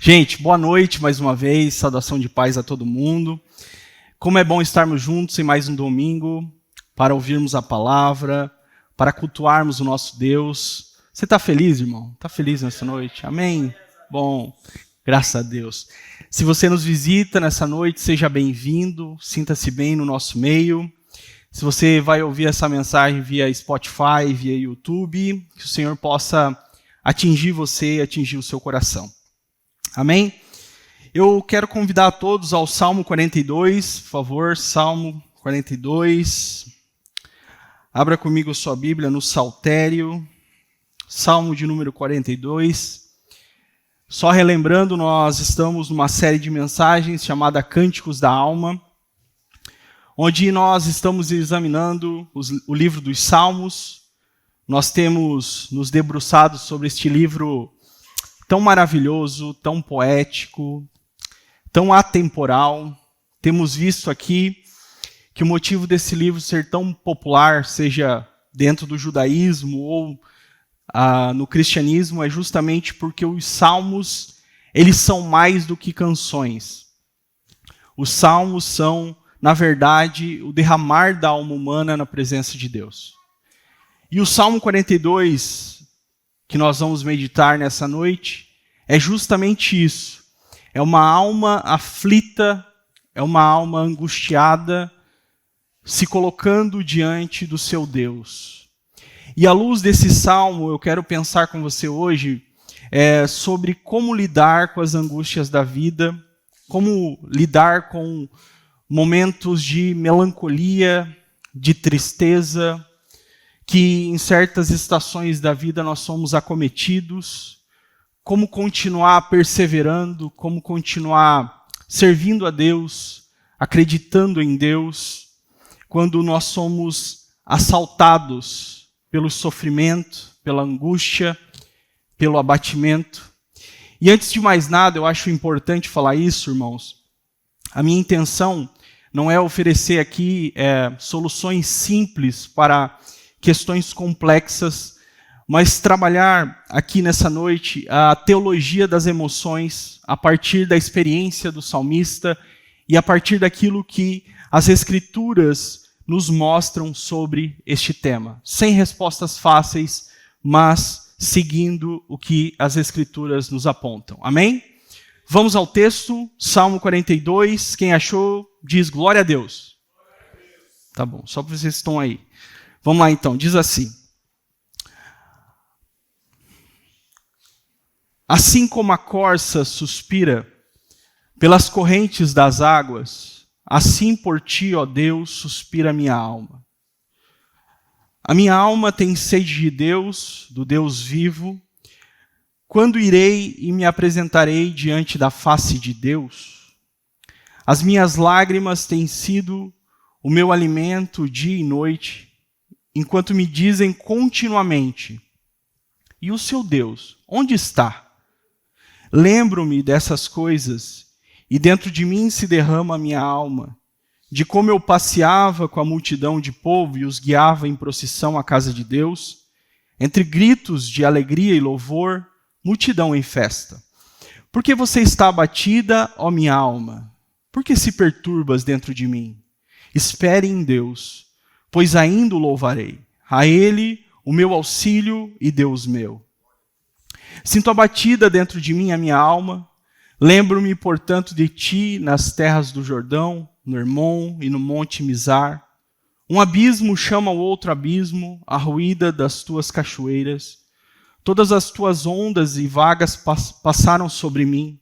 Gente, boa noite mais uma vez, saudação de paz a todo mundo. Como é bom estarmos juntos em mais um domingo, para ouvirmos a palavra, para cultuarmos o nosso Deus. Você está feliz, irmão? Está feliz nessa noite? Amém? Bom, graças a Deus. Se você nos visita nessa noite, seja bem-vindo, sinta-se bem no nosso meio. Se você vai ouvir essa mensagem via Spotify, via YouTube, que o Senhor possa atingir você, atingir o seu coração. Amém? Eu quero convidar a todos ao Salmo 42, por favor, Salmo 42. Abra comigo a sua Bíblia no Saltério, Salmo de número 42. Só relembrando, nós estamos numa série de mensagens chamada Cânticos da Alma, onde nós estamos examinando o livro dos Salmos. Nós temos nos debruçado sobre este livro tão maravilhoso, tão poético, tão atemporal. Temos visto aqui que o motivo desse livro ser tão popular, seja dentro do judaísmo ou no cristianismo, é justamente porque os salmos, eles são mais do que canções. Os salmos são, na verdade, o derramar da alma humana na presença de Deus. E o Salmo 42, que nós vamos meditar nessa noite, é justamente isso. É uma alma aflita, é uma alma angustiada, se colocando diante do seu Deus. E à luz desse salmo, eu quero pensar com você hoje sobre como lidar com as angústias da vida, como lidar com momentos de melancolia, de tristeza, que em certas estações da vida nós somos acometidos, como continuar perseverando, como continuar servindo a Deus, acreditando em Deus, quando nós somos assaltados pelo sofrimento, pela angústia, pelo abatimento. E antes de mais nada, eu acho importante falar isso, irmãos. A minha intenção não é oferecer aqui soluções simples para questões complexas, mas trabalhar aqui nessa noite a teologia das emoções a partir da experiência do salmista e a partir daquilo que as Escrituras nos mostram sobre este tema. Sem respostas fáceis, mas seguindo o que as Escrituras nos apontam. Amém? Vamos ao texto, Salmo 42. Quem achou, diz glória a Deus. Tá bom, só para vocês que estão aí. Vamos lá então, diz assim: assim como a corça suspira pelas correntes das águas, assim por ti, ó Deus, suspira a minha alma. A minha alma tem sede de Deus, do Deus vivo. Quando irei e me apresentarei diante da face de Deus? As minhas lágrimas têm sido o meu alimento dia e noite, enquanto me dizem continuamente: e o seu Deus, onde está? Lembro-me dessas coisas, e dentro de mim se derrama a minha alma, de como eu passeava com a multidão de povo e os guiava em procissão à casa de Deus, entre gritos de alegria e louvor, multidão em festa. Por que você está abatida, ó minha alma? Por que se perturbas dentro de mim? Espere em Deus, pois ainda o louvarei. A Ele, o meu auxílio e Deus meu. Sinto abatida dentro de mim a minha alma. Lembro-me, portanto, de ti nas terras do Jordão, no Hermon e no monte Mizar. Um abismo chama o outro abismo, a ruída das tuas cachoeiras. Todas as tuas ondas e vagas passaram sobre mim.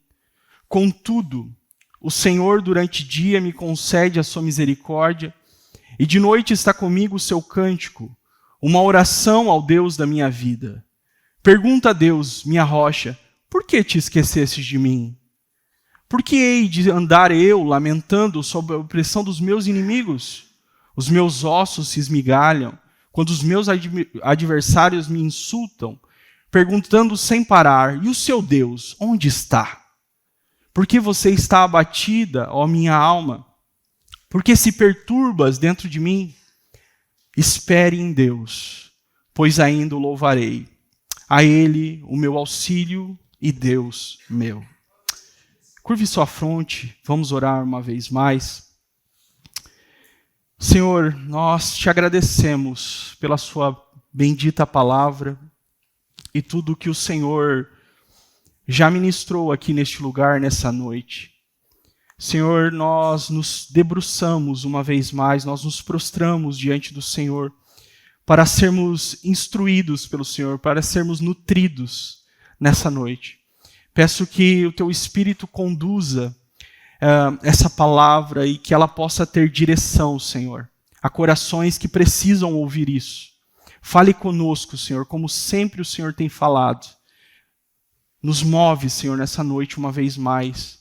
Contudo, o Senhor durante dia me concede a sua misericórdia, e de noite está comigo o seu cântico, uma oração ao Deus da minha vida. Pergunta a Deus, minha rocha, por que te esquecestes de mim? Por que hei de andar eu lamentando sob a opressão dos meus inimigos? Os meus ossos se esmigalham, quando os meus adversários me insultam, perguntando sem parar, e o seu Deus, onde está? Por que você está abatida, ó minha alma? Por que se perturbas dentro de mim? Espere em Deus, pois ainda o louvarei. A Ele, o meu auxílio e Deus meu. Curve sua fronte, vamos orar uma vez mais. Senhor, nós te agradecemos pela sua bendita palavra e tudo que o Senhor já ministrou aqui neste lugar, nessa noite. Senhor, nós nos debruçamos uma vez mais, nós nos prostramos diante do Senhor para sermos instruídos pelo Senhor, para sermos nutridos nessa noite. Peço que o teu Espírito conduza essa palavra e que ela possa ter direção, Senhor, a corações que precisam ouvir isso. Fale conosco, Senhor, como sempre o Senhor tem falado. Nos move, Senhor, nessa noite uma vez mais.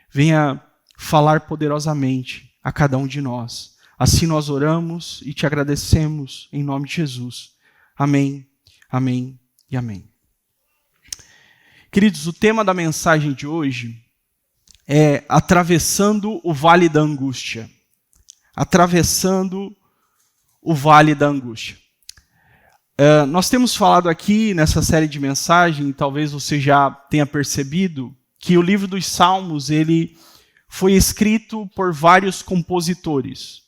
Venha falar poderosamente a cada um de nós. Assim nós oramos e te agradecemos em nome de Jesus. Amém, amém e amém. Queridos, o tema da mensagem de hoje é atravessando o vale da angústia. Atravessando o vale da angústia. Nós temos falado aqui nessa série de mensagens, talvez você já tenha percebido, que o livro dos Salmos ele foi escrito por vários compositores.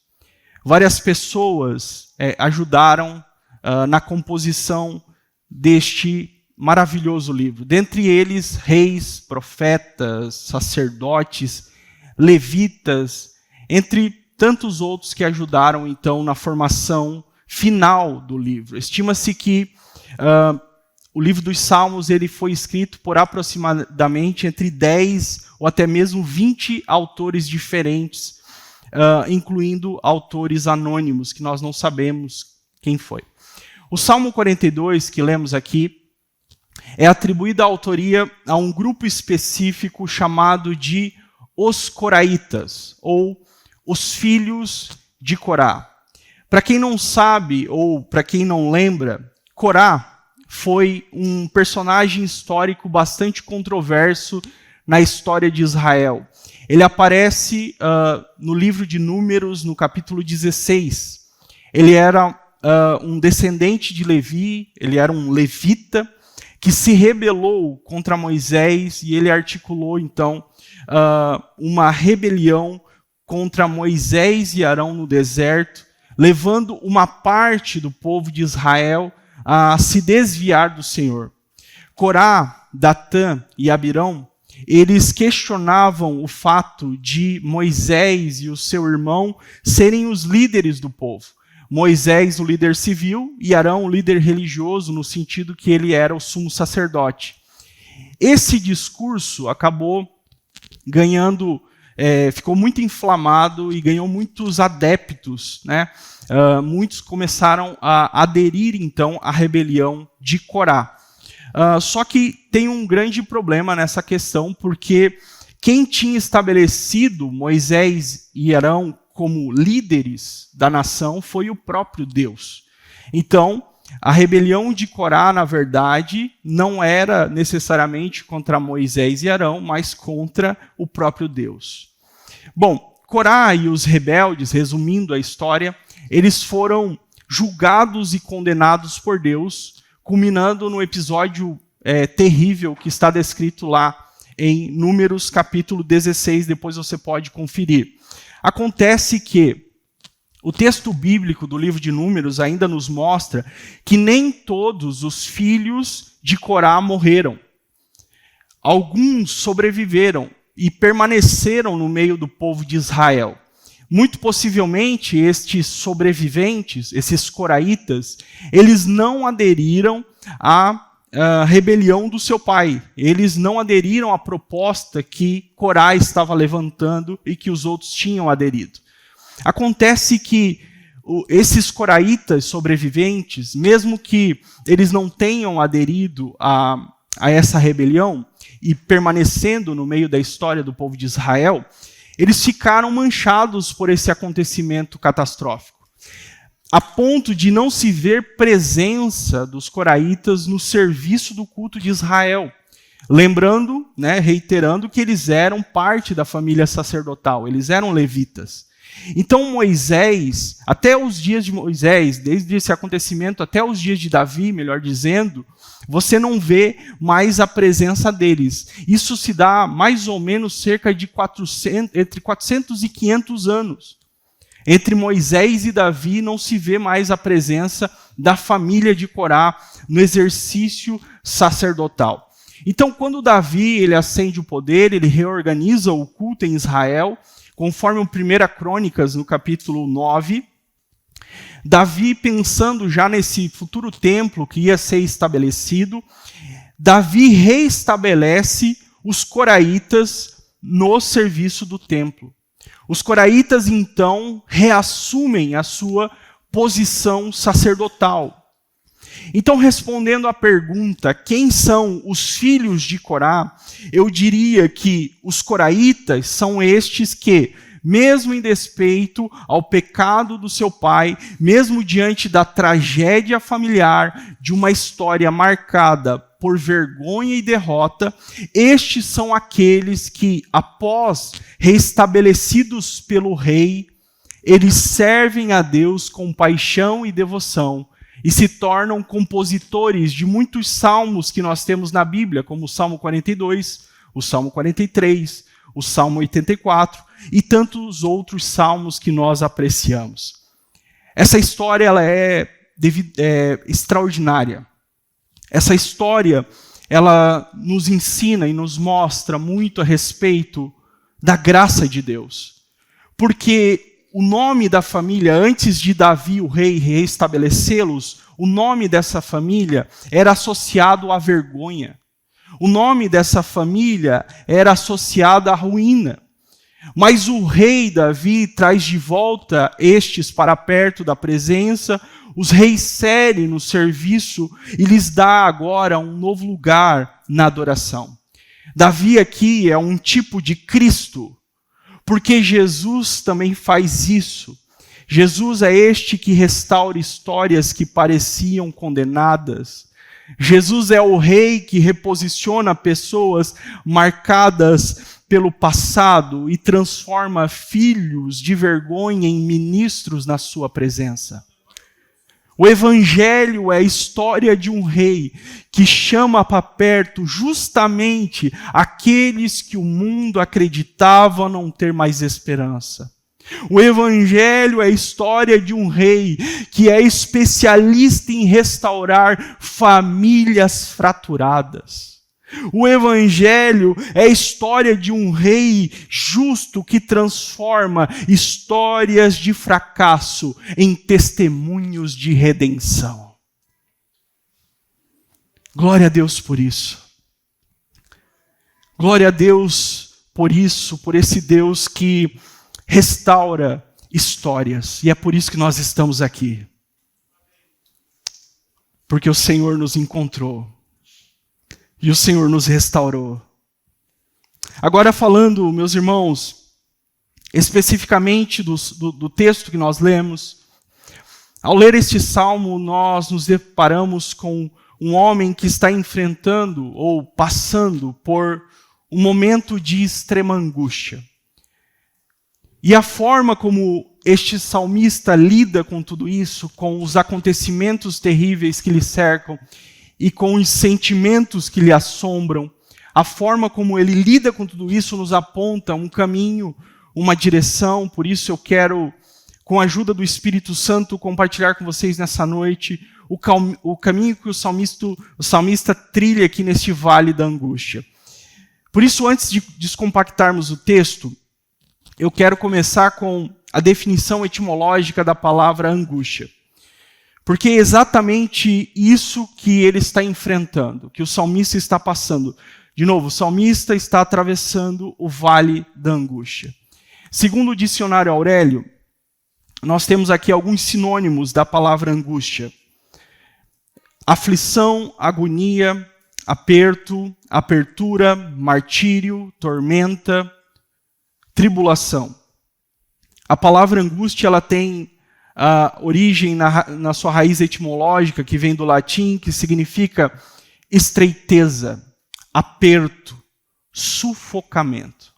Várias pessoas ajudaram na composição deste maravilhoso livro. Dentre eles, reis, profetas, sacerdotes, levitas, entre tantos outros que ajudaram, então, na formação final do livro. Estima-se que o livro dos Salmos ele foi escrito por aproximadamente entre 10 ou até mesmo 20 autores diferentes, incluindo autores anônimos, que nós não sabemos quem foi. O Salmo 42, que lemos aqui, é atribuída a autoria a um grupo específico chamado de os Coraitas, ou os filhos de Corá. Para quem não sabe, ou para quem não lembra, Corá foi um personagem histórico bastante controverso na história de Israel. Ele aparece no livro de Números, no capítulo 16. Ele era um descendente de Levi, ele era um levita, que se rebelou contra Moisés e ele articulou, então, uma rebelião contra Moisés e Arão no deserto, levando uma parte do povo de Israel a se desviar do Senhor. Corá, Datã e Abirão, eles questionavam o fato de Moisés e o seu irmão serem os líderes do povo. Moisés, o líder civil, e Arão, o líder religioso, no sentido que ele era o sumo sacerdote. Esse discurso acabou ganhando, ficou muito inflamado e ganhou muitos adeptos, né? Muitos começaram a aderir, então, à rebelião de Corá. Só que tem um grande problema nessa questão, porque quem tinha estabelecido Moisés e Arão como líderes da nação foi o próprio Deus. Então, a rebelião de Corá, na verdade, não era necessariamente contra Moisés e Arão, mas contra o próprio Deus. Bom, Corá e os rebeldes, resumindo a história, eles foram julgados e condenados por Deus, culminando no episódio terrível que está descrito lá em Números capítulo 16, depois você pode conferir. Acontece que o texto bíblico do livro de Números ainda nos mostra que nem todos os filhos de Corá morreram. Alguns sobreviveram e permaneceram no meio do povo de Israel. Muito possivelmente, estes sobreviventes, esses coraitas, eles não aderiram à rebelião do seu pai. Eles não aderiram à proposta que Corá estava levantando e que os outros tinham aderido. Acontece que esses coraitas sobreviventes, mesmo que eles não tenham aderido a essa rebelião e permanecendo no meio da história do povo de Israel, eles ficaram manchados por esse acontecimento catastrófico, a ponto de não se ver presença dos coraitas no serviço do culto de Israel. Lembrando, reiterando que eles eram parte da família sacerdotal, eles eram levitas. Então Moisés, até os dias de Moisés, desde esse acontecimento até os dias de Davi, melhor dizendo, você não vê mais a presença deles. Isso se dá mais ou menos cerca de entre 400 e 500 anos. Entre Moisés e Davi não se vê mais a presença da família de Corá no exercício sacerdotal. Então, quando Davi ele ascende o poder, ele reorganiza o culto em Israel, conforme o 1 Crônicas, no capítulo 9, Davi, pensando já nesse futuro templo que ia ser estabelecido, Davi reestabelece os coraitas no serviço do templo. Os coraitas, então, reassumem a sua posição sacerdotal. Então, respondendo à pergunta, quem são os filhos de Corá, eu diria que os coraitas são estes que, mesmo em despeito ao pecado do seu pai, mesmo diante da tragédia familiar, de uma história marcada por vergonha e derrota, estes são aqueles que, após restabelecidos pelo rei, eles servem a Deus com paixão e devoção e se tornam compositores de muitos salmos que nós temos na Bíblia, como o Salmo 42, o Salmo 43, o Salmo 84 e tantos outros salmos que nós apreciamos. Essa história ela é extraordinária. Essa história ela nos ensina e nos mostra muito a respeito da graça de Deus. Porque o nome da família, antes de Davi, o rei, reestabelecê-los, o nome dessa família era associado à vergonha. O nome dessa família era associado à ruína. Mas o rei Davi traz de volta estes para perto da presença, os reinsere no serviço e lhes dá agora um novo lugar na adoração. Davi aqui é um tipo de Cristo, porque Jesus também faz isso. Jesus é este que restaura histórias que pareciam condenadas. Jesus é o rei que reposiciona pessoas marcadas pelo passado e transforma filhos de vergonha em ministros na sua presença. O Evangelho é a história de um rei que chama para perto justamente aqueles que o mundo acreditava não ter mais esperança. O Evangelho é a história de um rei que é especialista em restaurar famílias fraturadas. O Evangelho é a história de um rei justo que transforma histórias de fracasso em testemunhos de redenção. Glória a Deus por isso. Glória a Deus por isso, por esse Deus que restaura histórias. E é por isso que nós estamos aqui. Porque o Senhor nos encontrou. E o Senhor nos restaurou. Agora falando, meus irmãos, especificamente do texto que nós lemos, ao ler este salmo, nós nos deparamos com um homem que está enfrentando ou passando por um momento de extrema angústia. E a forma como este salmista lida com tudo isso, com os acontecimentos terríveis que lhe cercam, e com os sentimentos que lhe assombram, a forma como ele lida com tudo isso nos aponta um caminho, uma direção. Por isso eu quero, com a ajuda do Espírito Santo, compartilhar com vocês nessa noite o caminho que o salmista trilha aqui neste vale da angústia. Por isso, antes de descompactarmos o texto, eu quero começar com a definição etimológica da palavra angústia. Porque é exatamente isso que ele está enfrentando, que o salmista está passando. De novo, o salmista está atravessando o vale da angústia. Segundo o dicionário Aurélio, nós temos aqui alguns sinônimos da palavra angústia. Aflição, agonia, aperto, apertura, martírio, tormenta, tribulação. A palavra angústia ela tem a origem na sua raiz etimológica, que vem do latim, que significa estreiteza, aperto, sufocamento.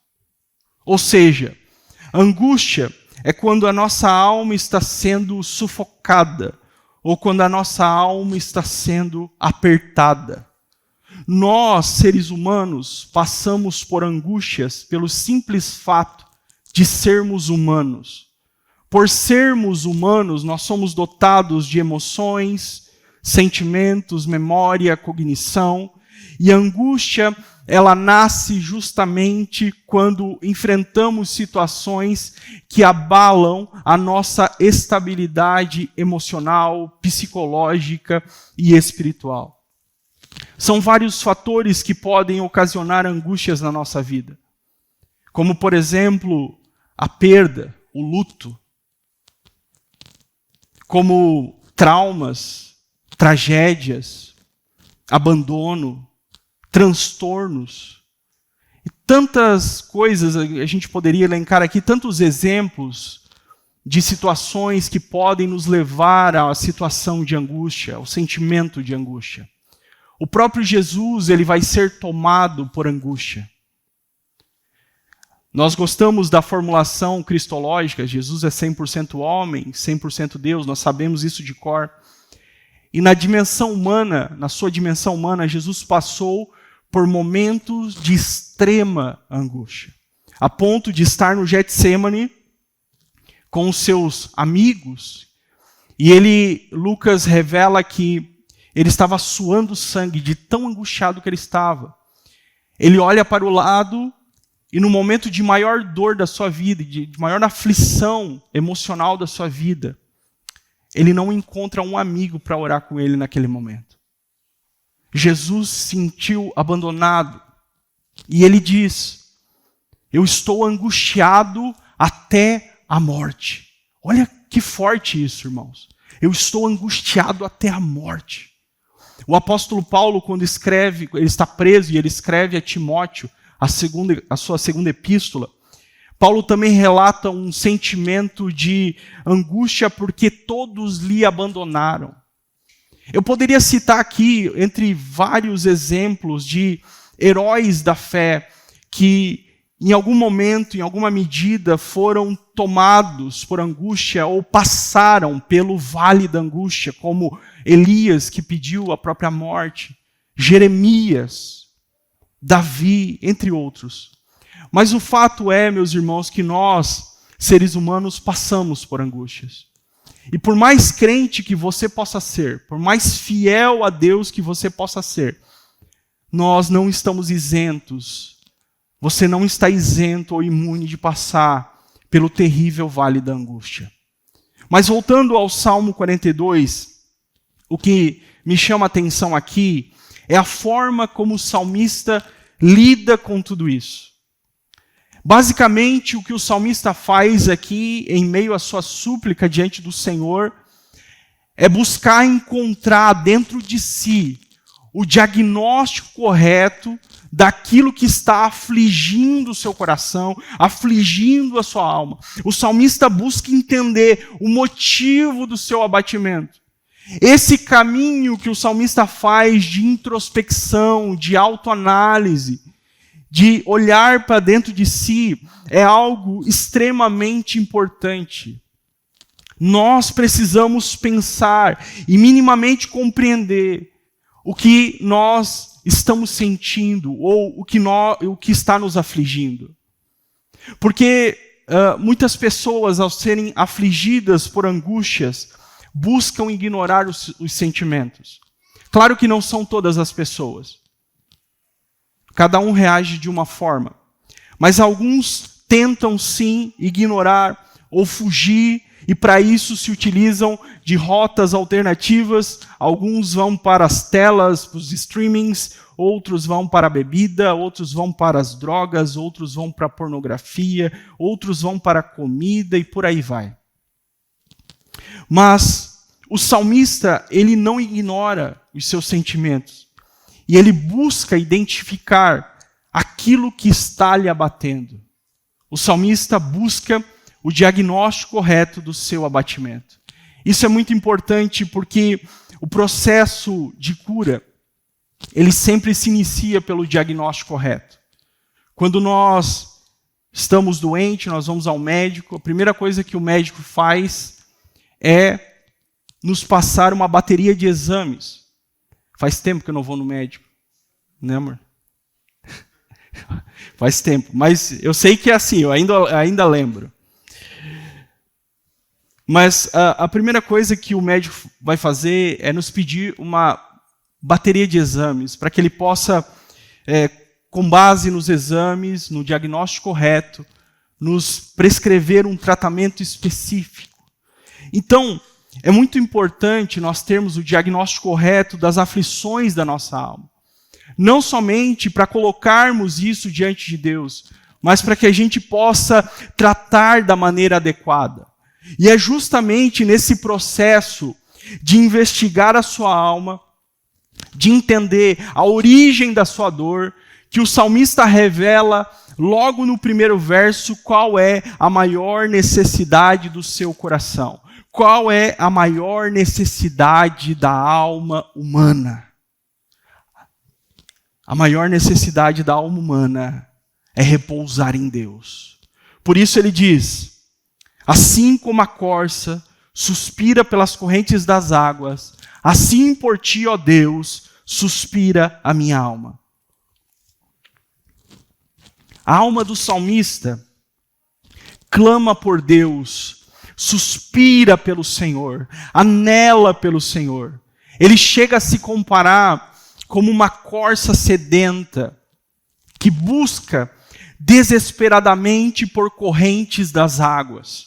Ou seja, angústia é quando a nossa alma está sendo sufocada, ou quando a nossa alma está sendo apertada. Nós, seres humanos, passamos por angústias pelo simples fato de sermos humanos. Por sermos humanos, nós somos dotados de emoções, sentimentos, memória, cognição. E a angústia, ela nasce justamente quando enfrentamos situações que abalam a nossa estabilidade emocional, psicológica e espiritual. São vários fatores que podem ocasionar angústias na nossa vida. Como, por exemplo, a perda, o luto. Como traumas, tragédias, abandono, transtornos. E tantas coisas, a gente poderia elencar aqui, tantos exemplos de situações que podem nos levar à situação de angústia, ao sentimento de angústia. O próprio Jesus, ele vai ser tomado por angústia. Nós gostamos da formulação cristológica, Jesus é 100% homem, 100% Deus, nós sabemos isso de cor. E na dimensão humana, na sua dimensão humana, Jesus passou por momentos de extrema angústia, a ponto de estar no Getsêmani com os seus amigos, e Lucas revela que ele estava suando sangue de tão angustiado que ele estava. Ele olha para o lado e no momento de maior dor da sua vida, de maior aflição emocional da sua vida, ele não encontra um amigo para orar com ele naquele momento. Jesus se sentiu abandonado e ele diz: eu estou angustiado até a morte. Olha que forte isso, irmãos. Eu estou angustiado até a morte. O apóstolo Paulo, quando escreve, ele está preso e ele escreve a Timóteo a sua segunda epístola, Paulo também relata um sentimento de angústia porque todos lhe abandonaram. Eu poderia citar aqui, entre vários exemplos de heróis da fé que em algum momento, em alguma medida, foram tomados por angústia ou passaram pelo vale da angústia, como Elias, que pediu a própria morte, Jeremias, Davi, entre outros. Mas o fato é, meus irmãos, que nós, seres humanos, passamos por angústias. E por mais crente que você possa ser, por mais fiel a Deus que você possa ser, nós não estamos isentos. Você não está isento ou imune de passar pelo terrível vale da angústia. Mas voltando ao Salmo 42, o que me chama a atenção aqui é a forma como o salmista lida com tudo isso. Basicamente, o que o salmista faz aqui, em meio à sua súplica diante do Senhor, é buscar encontrar dentro de si o diagnóstico correto daquilo que está afligindo o seu coração, afligindo a sua alma. O salmista busca entender o motivo do seu abatimento. Esse caminho que o salmista faz de introspecção, de autoanálise, de olhar para dentro de si, é algo extremamente importante. Nós precisamos pensar e minimamente compreender o que nós estamos sentindo ou o que está nos afligindo. Porque muitas pessoas, ao serem afligidas por angústias, buscam ignorar os sentimentos. Claro que não são todas as pessoas. Cada um reage de uma forma. Mas alguns tentam sim ignorar ou fugir, e para isso se utilizam de rotas alternativas. Alguns vão para as telas, para os streamings, outros vão para a bebida, outros vão para as drogas, outros vão para a pornografia, outros vão para a comida e por aí vai. Mas o salmista, ele não ignora os seus sentimentos. E ele busca identificar aquilo que está lhe abatendo. O salmista busca o diagnóstico correto do seu abatimento. Isso é muito importante porque o processo de cura, ele sempre se inicia pelo diagnóstico correto. Quando nós estamos doentes, nós vamos ao médico, a primeira coisa que o médico faz é nos passar uma bateria de exames. Faz tempo que eu não vou no médico, né, amor? Faz tempo, mas eu sei que é assim, eu ainda lembro. Mas a primeira coisa que o médico vai fazer é nos pedir uma bateria de exames, para que ele possa, com base nos exames, no diagnóstico correto, nos prescrever um tratamento específico. Então, é muito importante nós termos o diagnóstico correto das aflições da nossa alma. Não somente para colocarmos isso diante de Deus, mas para que a gente possa tratar da maneira adequada. E é justamente nesse processo de investigar a sua alma, de entender a origem da sua dor, que o salmista revela logo no primeiro verso qual é a maior necessidade do seu coração. Qual é a maior necessidade da alma humana? A maior necessidade da alma humana é repousar em Deus. Por isso ele diz: assim como a corça suspira pelas correntes das águas, assim por ti, ó Deus, suspira a minha alma. A alma do salmista clama por Deus, suspira pelo Senhor, anela pelo Senhor. Ele chega a se comparar como uma corça sedenta que busca desesperadamente por correntes das águas.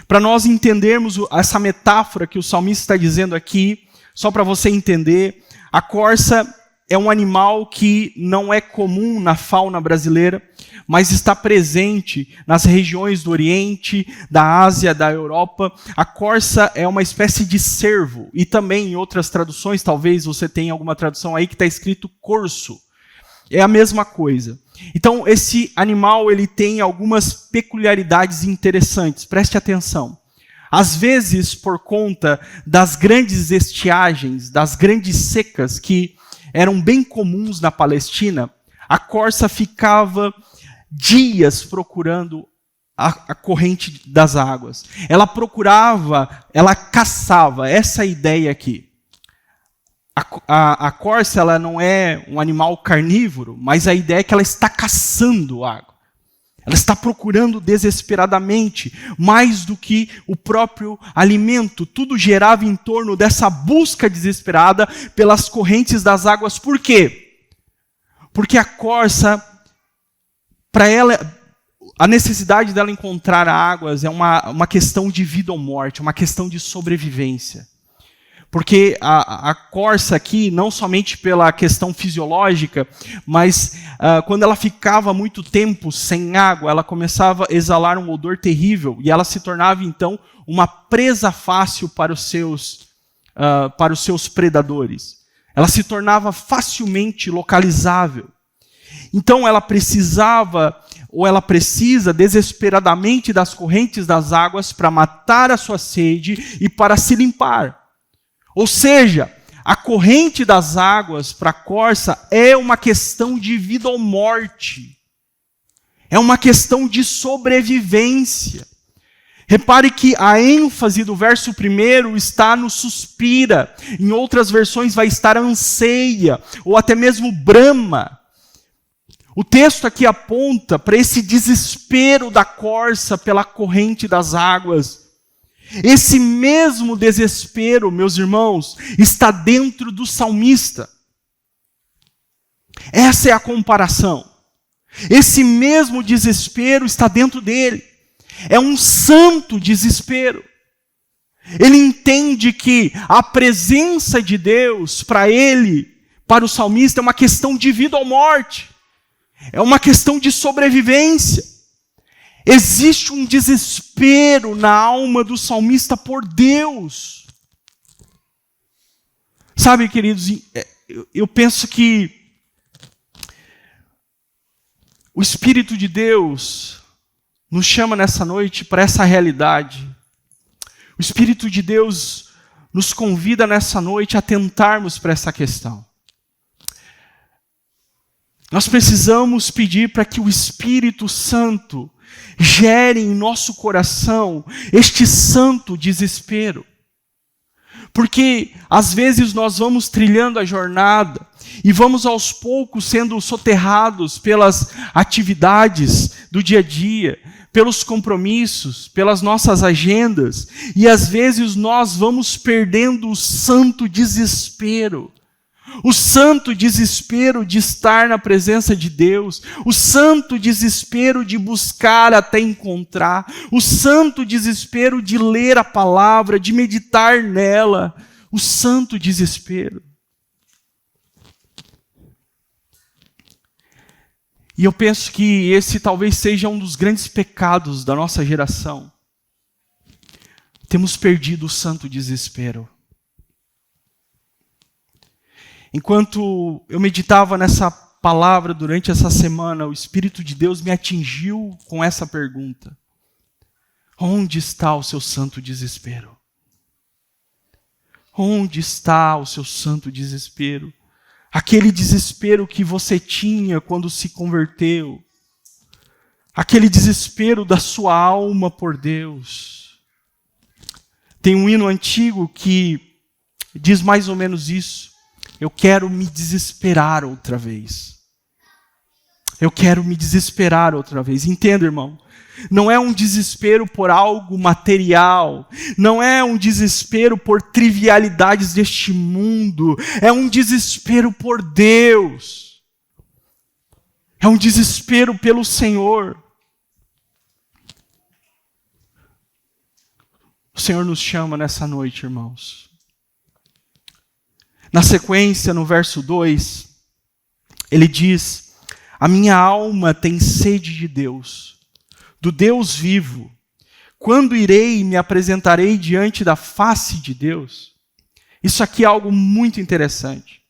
Para nós entendermos essa metáfora que o salmista está dizendo aqui, só para você entender, a corça é um animal que não é comum na fauna brasileira, mas está presente nas regiões do Oriente, da Ásia, da Europa. A corça é uma espécie de cervo, e também em outras traduções, talvez você tenha alguma tradução aí que está escrito corso. É a mesma coisa. Então, esse animal ele tem algumas peculiaridades interessantes, preste atenção. Às vezes, por conta das grandes estiagens, das grandes secas que eram bem comuns na Palestina, a corça ficava dias procurando a corrente das águas. Ela procurava, ela caçava, essa é a ideia aqui. A corça ela não é um animal carnívoro, mas a ideia é que ela está caçando água. Ela está procurando desesperadamente, mais do que o próprio alimento. Tudo girava em torno dessa busca desesperada pelas correntes das águas. Por quê? Porque a corça, para ela, a necessidade dela encontrar águas é uma questão de vida ou morte, uma questão de sobrevivência. Porque a corça aqui, não somente pela questão fisiológica, mas quando ela ficava muito tempo sem água, ela começava a exalar um odor terrível e ela se tornava, então, uma presa fácil para os seus predadores. Ela se tornava facilmente localizável. Então ela precisava, ou ela precisa desesperadamente das correntes das águas para matar a sua sede e para se limpar. Ou seja, a corrente das águas para a corça é uma questão de vida ou morte. É uma questão de sobrevivência. Repare que a ênfase do verso 1 está no suspira. Em outras versões vai estar anseia, ou até mesmo brama. O texto aqui aponta para esse desespero da corça pela corrente das águas. Esse mesmo desespero, meus irmãos, está dentro do salmista. Essa é a comparação. Esse mesmo desespero está dentro dele. É um santo desespero. Ele entende que a presença de Deus para ele, para o salmista, é uma questão de vida ou morte. É uma questão de sobrevivência. Existe um desespero na alma do salmista por Deus. Sabe, queridos, eu penso que o Espírito de Deus nos chama nessa noite para essa realidade. O Espírito de Deus nos convida nessa noite a atentarmos para essa questão. Nós precisamos pedir para que o Espírito Santo gere em nosso coração este santo desespero. Porque às vezes nós vamos trilhando a jornada e vamos aos poucos sendo soterrados pelas atividades do dia a dia, pelos compromissos, pelas nossas agendas, e às vezes nós vamos perdendo o santo desespero. O santo desespero de estar na presença de Deus, o santo desespero de buscar até encontrar, o santo desespero de ler a palavra, de meditar nela, o santo desespero. E eu penso que esse talvez seja um dos grandes pecados da nossa geração. Temos perdido o santo desespero. Enquanto eu meditava nessa palavra durante essa semana, o Espírito de Deus me atingiu com essa pergunta: onde está o seu santo desespero? Onde está o seu santo desespero? Aquele desespero que você tinha quando se converteu. Aquele desespero da sua alma por Deus. Tem um hino antigo que diz mais ou menos isso. Eu quero me desesperar outra vez. Eu quero me desesperar outra vez. Entenda, irmão? Não é um desespero por algo material. Não é um desespero por trivialidades deste mundo. É um desespero por Deus. É um desespero pelo Senhor. O Senhor nos chama nessa noite, irmãos. Na sequência, no verso 2, ele diz: a minha alma tem sede de Deus, do Deus vivo. Quando irei e me apresentarei diante da face de Deus? Isso aqui é algo muito interessante.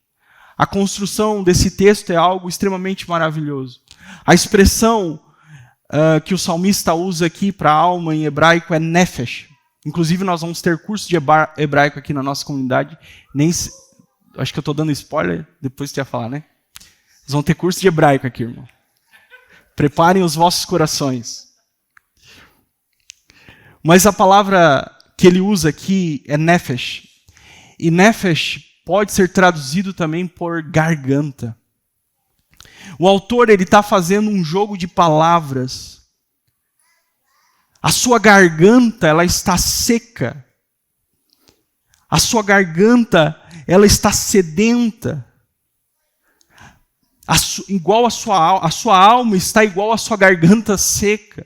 A construção desse texto é algo extremamente maravilhoso. A expressão que o salmista usa aqui para a alma em hebraico é nefesh. Inclusive, nós vamos ter curso de hebraico aqui na nossa comunidade. Acho que eu estou dando spoiler, depois você ia falar, né? Vocês vão ter curso de hebraico aqui, irmão. Preparem os vossos corações. Mas a palavra que ele usa aqui é nefesh. E nefesh pode ser traduzido também por garganta. O autor está fazendo um jogo de palavras. A sua garganta, ela está seca. A sua garganta, ela está sedenta. Igual a sua alma está igual à sua garganta seca.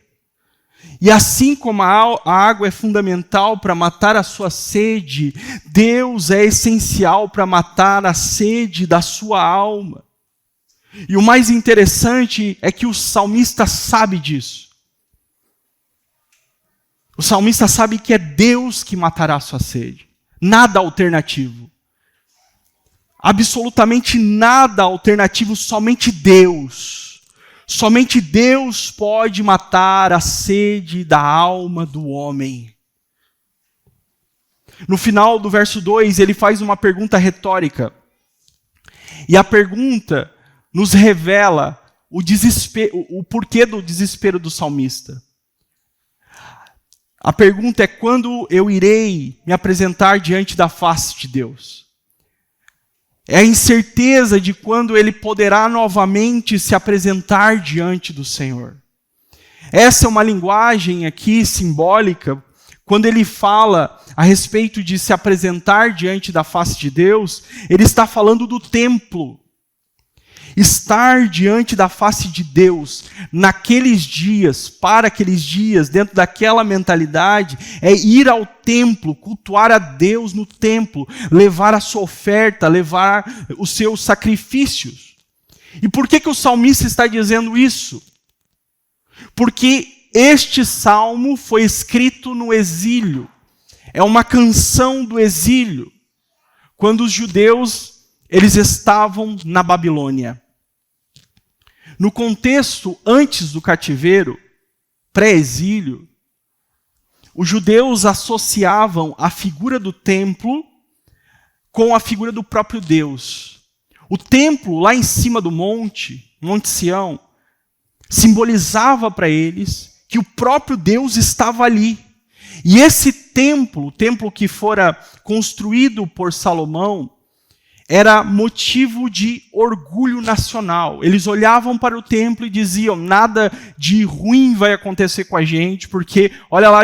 E assim como a água é fundamental para matar a sua sede, Deus é essencial para matar a sede da sua alma. E o mais interessante é que o salmista sabe disso. O salmista sabe que é Deus que matará a sua sede. Nada alternativo. Absolutamente nada alternativo, somente Deus. Somente Deus pode matar a sede da alma do homem. No final do verso 2, ele faz uma pergunta retórica. E a pergunta nos revela o porquê do desespero do salmista. A pergunta é: quando eu irei me apresentar diante da face de Deus? É a incerteza de quando ele poderá novamente se apresentar diante do Senhor. Essa é uma linguagem aqui simbólica, quando ele fala a respeito de se apresentar diante da face de Deus, ele está falando do templo. Estar diante da face de Deus, naqueles dias, para aqueles dias, dentro daquela mentalidade, é ir ao templo, cultuar a Deus no templo, levar a sua oferta, levar os seus sacrifícios. E por que o salmista está dizendo isso? Porque este salmo foi escrito no exílio. É uma canção do exílio, quando os judeus eles estavam na Babilônia. No contexto antes do cativeiro, pré-exílio, os judeus associavam a figura do templo com a figura do próprio Deus. O templo, lá em cima do Monte Sião, simbolizava para eles que o próprio Deus estava ali. E esse templo, o templo que fora construído por Salomão, era motivo de orgulho nacional. Eles olhavam para o templo e diziam, nada de ruim vai acontecer com a gente, porque olha lá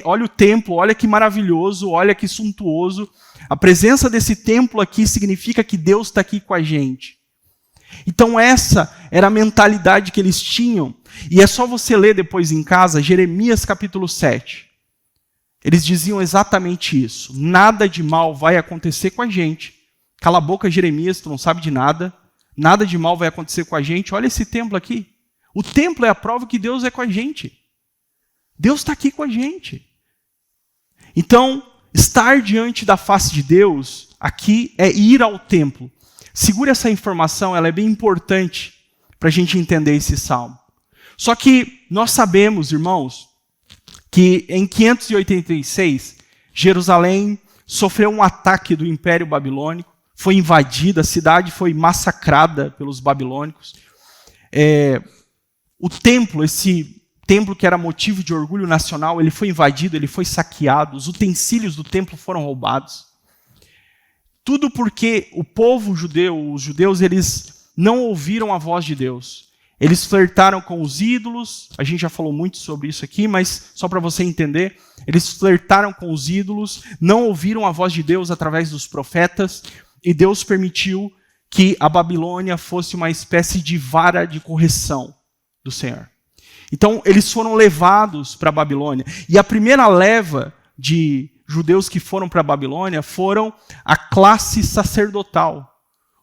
olha o templo, olha que maravilhoso, olha que suntuoso. A presença desse templo aqui significa que Deus está aqui com a gente. Então essa era a mentalidade que eles tinham. E é só você ler depois em casa, Jeremias capítulo 7. Eles diziam exatamente isso. Nada de mal vai acontecer com a gente. Cala a boca, Jeremias, tu não sabe de nada. Nada de mal vai acontecer com a gente. Olha esse templo aqui. O templo é a prova que Deus é com a gente. Deus está aqui com a gente. Então, estar diante da face de Deus, aqui é ir ao templo. Segure essa informação, ela é bem importante para a gente entender esse salmo. Só que nós sabemos, irmãos, que em 586, Jerusalém sofreu um ataque do Império Babilônico, foi invadida, a cidade foi massacrada pelos babilônicos. O templo, esse templo que era motivo de orgulho nacional, ele foi invadido, ele foi saqueado, os utensílios do templo foram roubados. Tudo porque o povo judeu, os judeus, eles não ouviram a voz de Deus. Eles flertaram com os ídolos, a gente já falou muito sobre isso aqui, mas só para você entender, eles flertaram com os ídolos, não ouviram a voz de Deus através dos profetas, e Deus permitiu que a Babilônia fosse uma espécie de vara de correção do Senhor. Então, eles foram levados para a Babilônia, e a primeira leva de judeus que foram para a Babilônia foram a classe sacerdotal.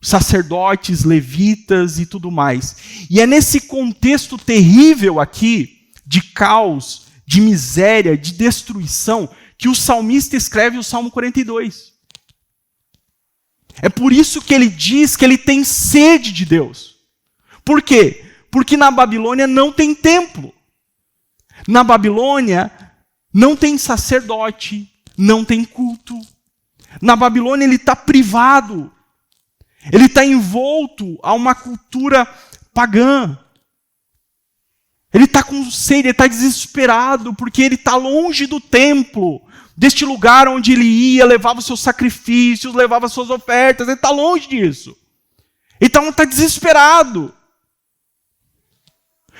Sacerdotes, levitas e tudo mais. E é nesse contexto terrível aqui, de caos, de miséria, de destruição, que o salmista escreve o Salmo 42. É por isso que ele diz que ele tem sede de Deus. Por quê? Porque na Babilônia não tem templo. Na Babilônia não tem sacerdote, não tem culto. Na Babilônia ele está privado. Ele está envolto a uma cultura pagã. Ele está com sede, ele está desesperado, porque ele está longe do templo, deste lugar onde ele ia, levava os seus sacrifícios, levava as suas ofertas, ele está longe disso. Então está desesperado.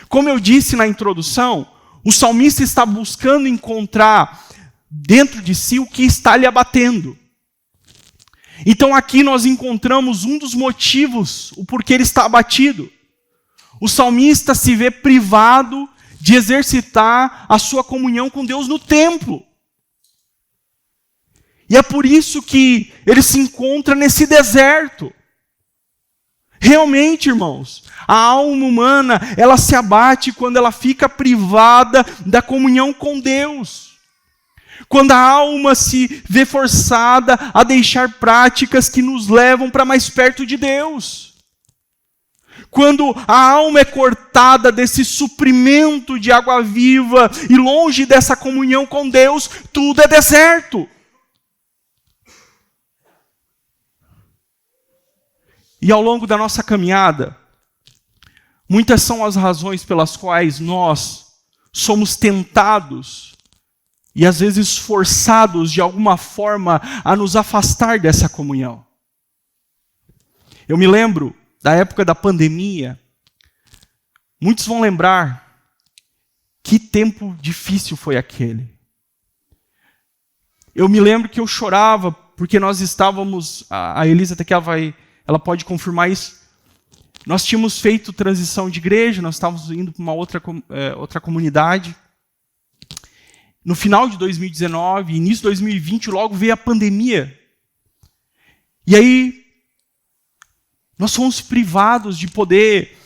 Como eu disse na introdução, o salmista está buscando encontrar dentro de si o que está lhe abatendo. Então aqui nós encontramos um dos motivos, o porquê ele está abatido. O salmista se vê privado de exercitar a sua comunhão com Deus no templo. E é por isso que ele se encontra nesse deserto. Realmente, irmãos, a alma humana, ela se abate quando ela fica privada da comunhão com Deus. Quando a alma se vê forçada a deixar práticas que nos levam para mais perto de Deus. Quando a alma é cortada desse suprimento de água viva e longe dessa comunhão com Deus, tudo é deserto. E ao longo da nossa caminhada, muitas são as razões pelas quais nós somos tentados e às vezes forçados de alguma forma a nos afastar dessa comunhão. Eu me lembro da época da pandemia, muitos vão lembrar que tempo difícil foi aquele. Eu me lembro que eu chorava porque nós estávamos, a Elisa até que ela pode confirmar isso. Nós tínhamos feito transição de igreja, nós estávamos indo para uma outra comunidade. No final de 2019, início de 2020, logo veio a pandemia. E aí, nós fomos privados de poder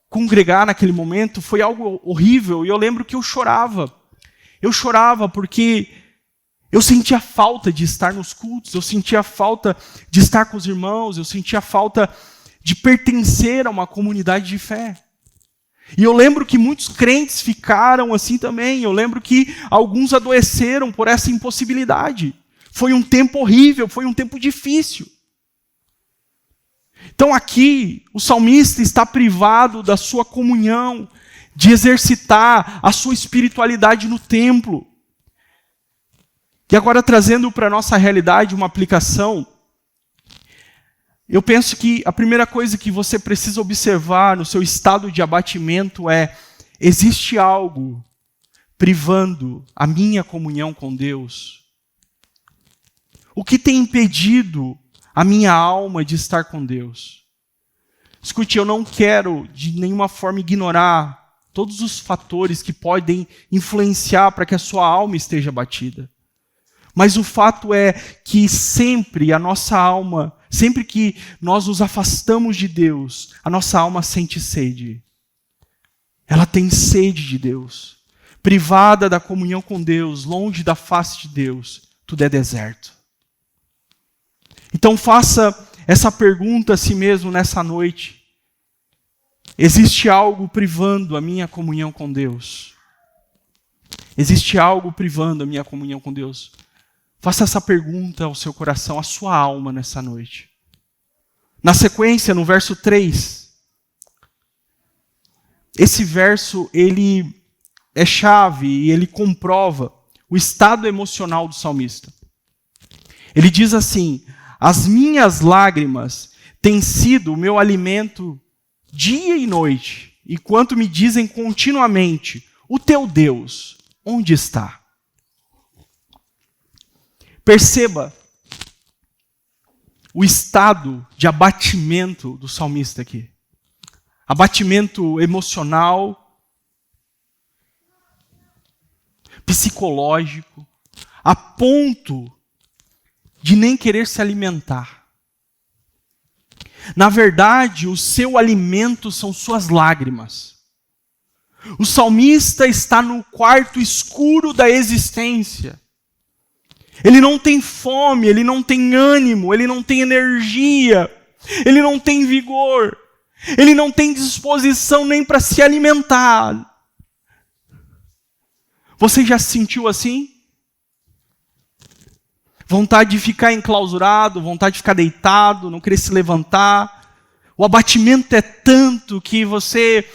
congregar naquele momento. Foi algo horrível. E eu lembro que eu chorava. Eu chorava porque eu sentia falta de estar nos cultos. Eu sentia falta de estar com os irmãos. Eu sentia falta de pertencer a uma comunidade de fé. E eu lembro que muitos crentes ficaram assim também. Eu lembro que alguns adoeceram por essa impossibilidade. Foi um tempo horrível, foi um tempo difícil. Então aqui, o salmista está privado da sua comunhão, de exercitar a sua espiritualidade no templo. E agora, trazendo para a nossa realidade uma aplicação, eu penso que a primeira coisa que você precisa observar no seu estado de abatimento é: existe algo privando a minha comunhão com Deus? O que tem impedido a minha alma de estar com Deus? Escute, eu não quero de nenhuma forma ignorar todos os fatores que podem influenciar para que a sua alma esteja abatida. Mas o fato é que sempre a nossa alma, sempre que nós nos afastamos de Deus, a nossa alma sente sede. Ela tem sede de Deus. Privada da comunhão com Deus, longe da face de Deus, tudo é deserto. Então faça essa pergunta a si mesmo nessa noite: existe algo privando a minha comunhão com Deus? Existe algo privando a minha comunhão com Deus? Faça essa pergunta ao seu coração, à sua alma nessa noite. Na sequência, no verso 3, esse verso ele é chave e ele comprova o estado emocional do salmista. Ele diz assim: as minhas lágrimas têm sido o meu alimento dia e noite, enquanto me dizem continuamente: o teu Deus, onde está? Perceba o estado de abatimento do salmista aqui. Abatimento emocional, psicológico, a ponto de nem querer se alimentar. Na verdade, o seu alimento são suas lágrimas. O salmista está no quarto escuro da existência. Ele não tem fome, ele não tem ânimo, ele não tem energia, ele não tem vigor, ele não tem disposição nem para se alimentar. Você já se sentiu assim? Vontade de ficar enclausurado, vontade de ficar deitado, não querer se levantar. O abatimento é tanto que você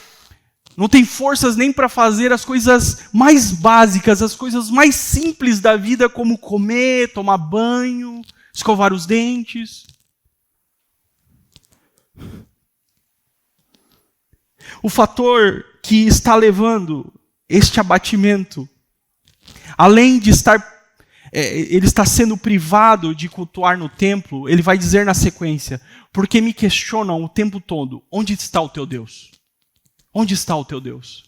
não tem forças nem para fazer as coisas mais básicas, as coisas mais simples da vida, como comer, tomar banho, escovar os dentes. O fator que está levando este abatimento, além de ele está sendo privado de cultuar no templo, ele vai dizer na sequência: porque me questionam o tempo todo, onde está o teu Deus? Onde está o teu Deus?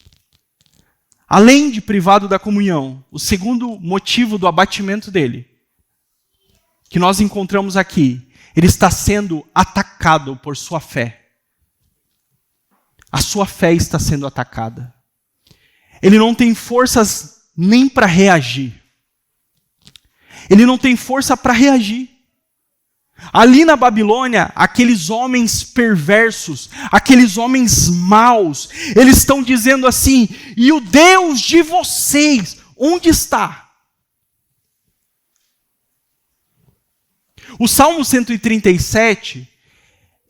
Além de privado da comunhão, o segundo motivo do abatimento dele, que nós encontramos aqui, ele está sendo atacado por sua fé. A sua fé está sendo atacada. Ele não tem forças nem para reagir. Ele não tem força para reagir. Ali na Babilônia, aqueles homens perversos, aqueles homens maus, eles estão dizendo assim: e o Deus de vocês, onde está? O Salmo 137,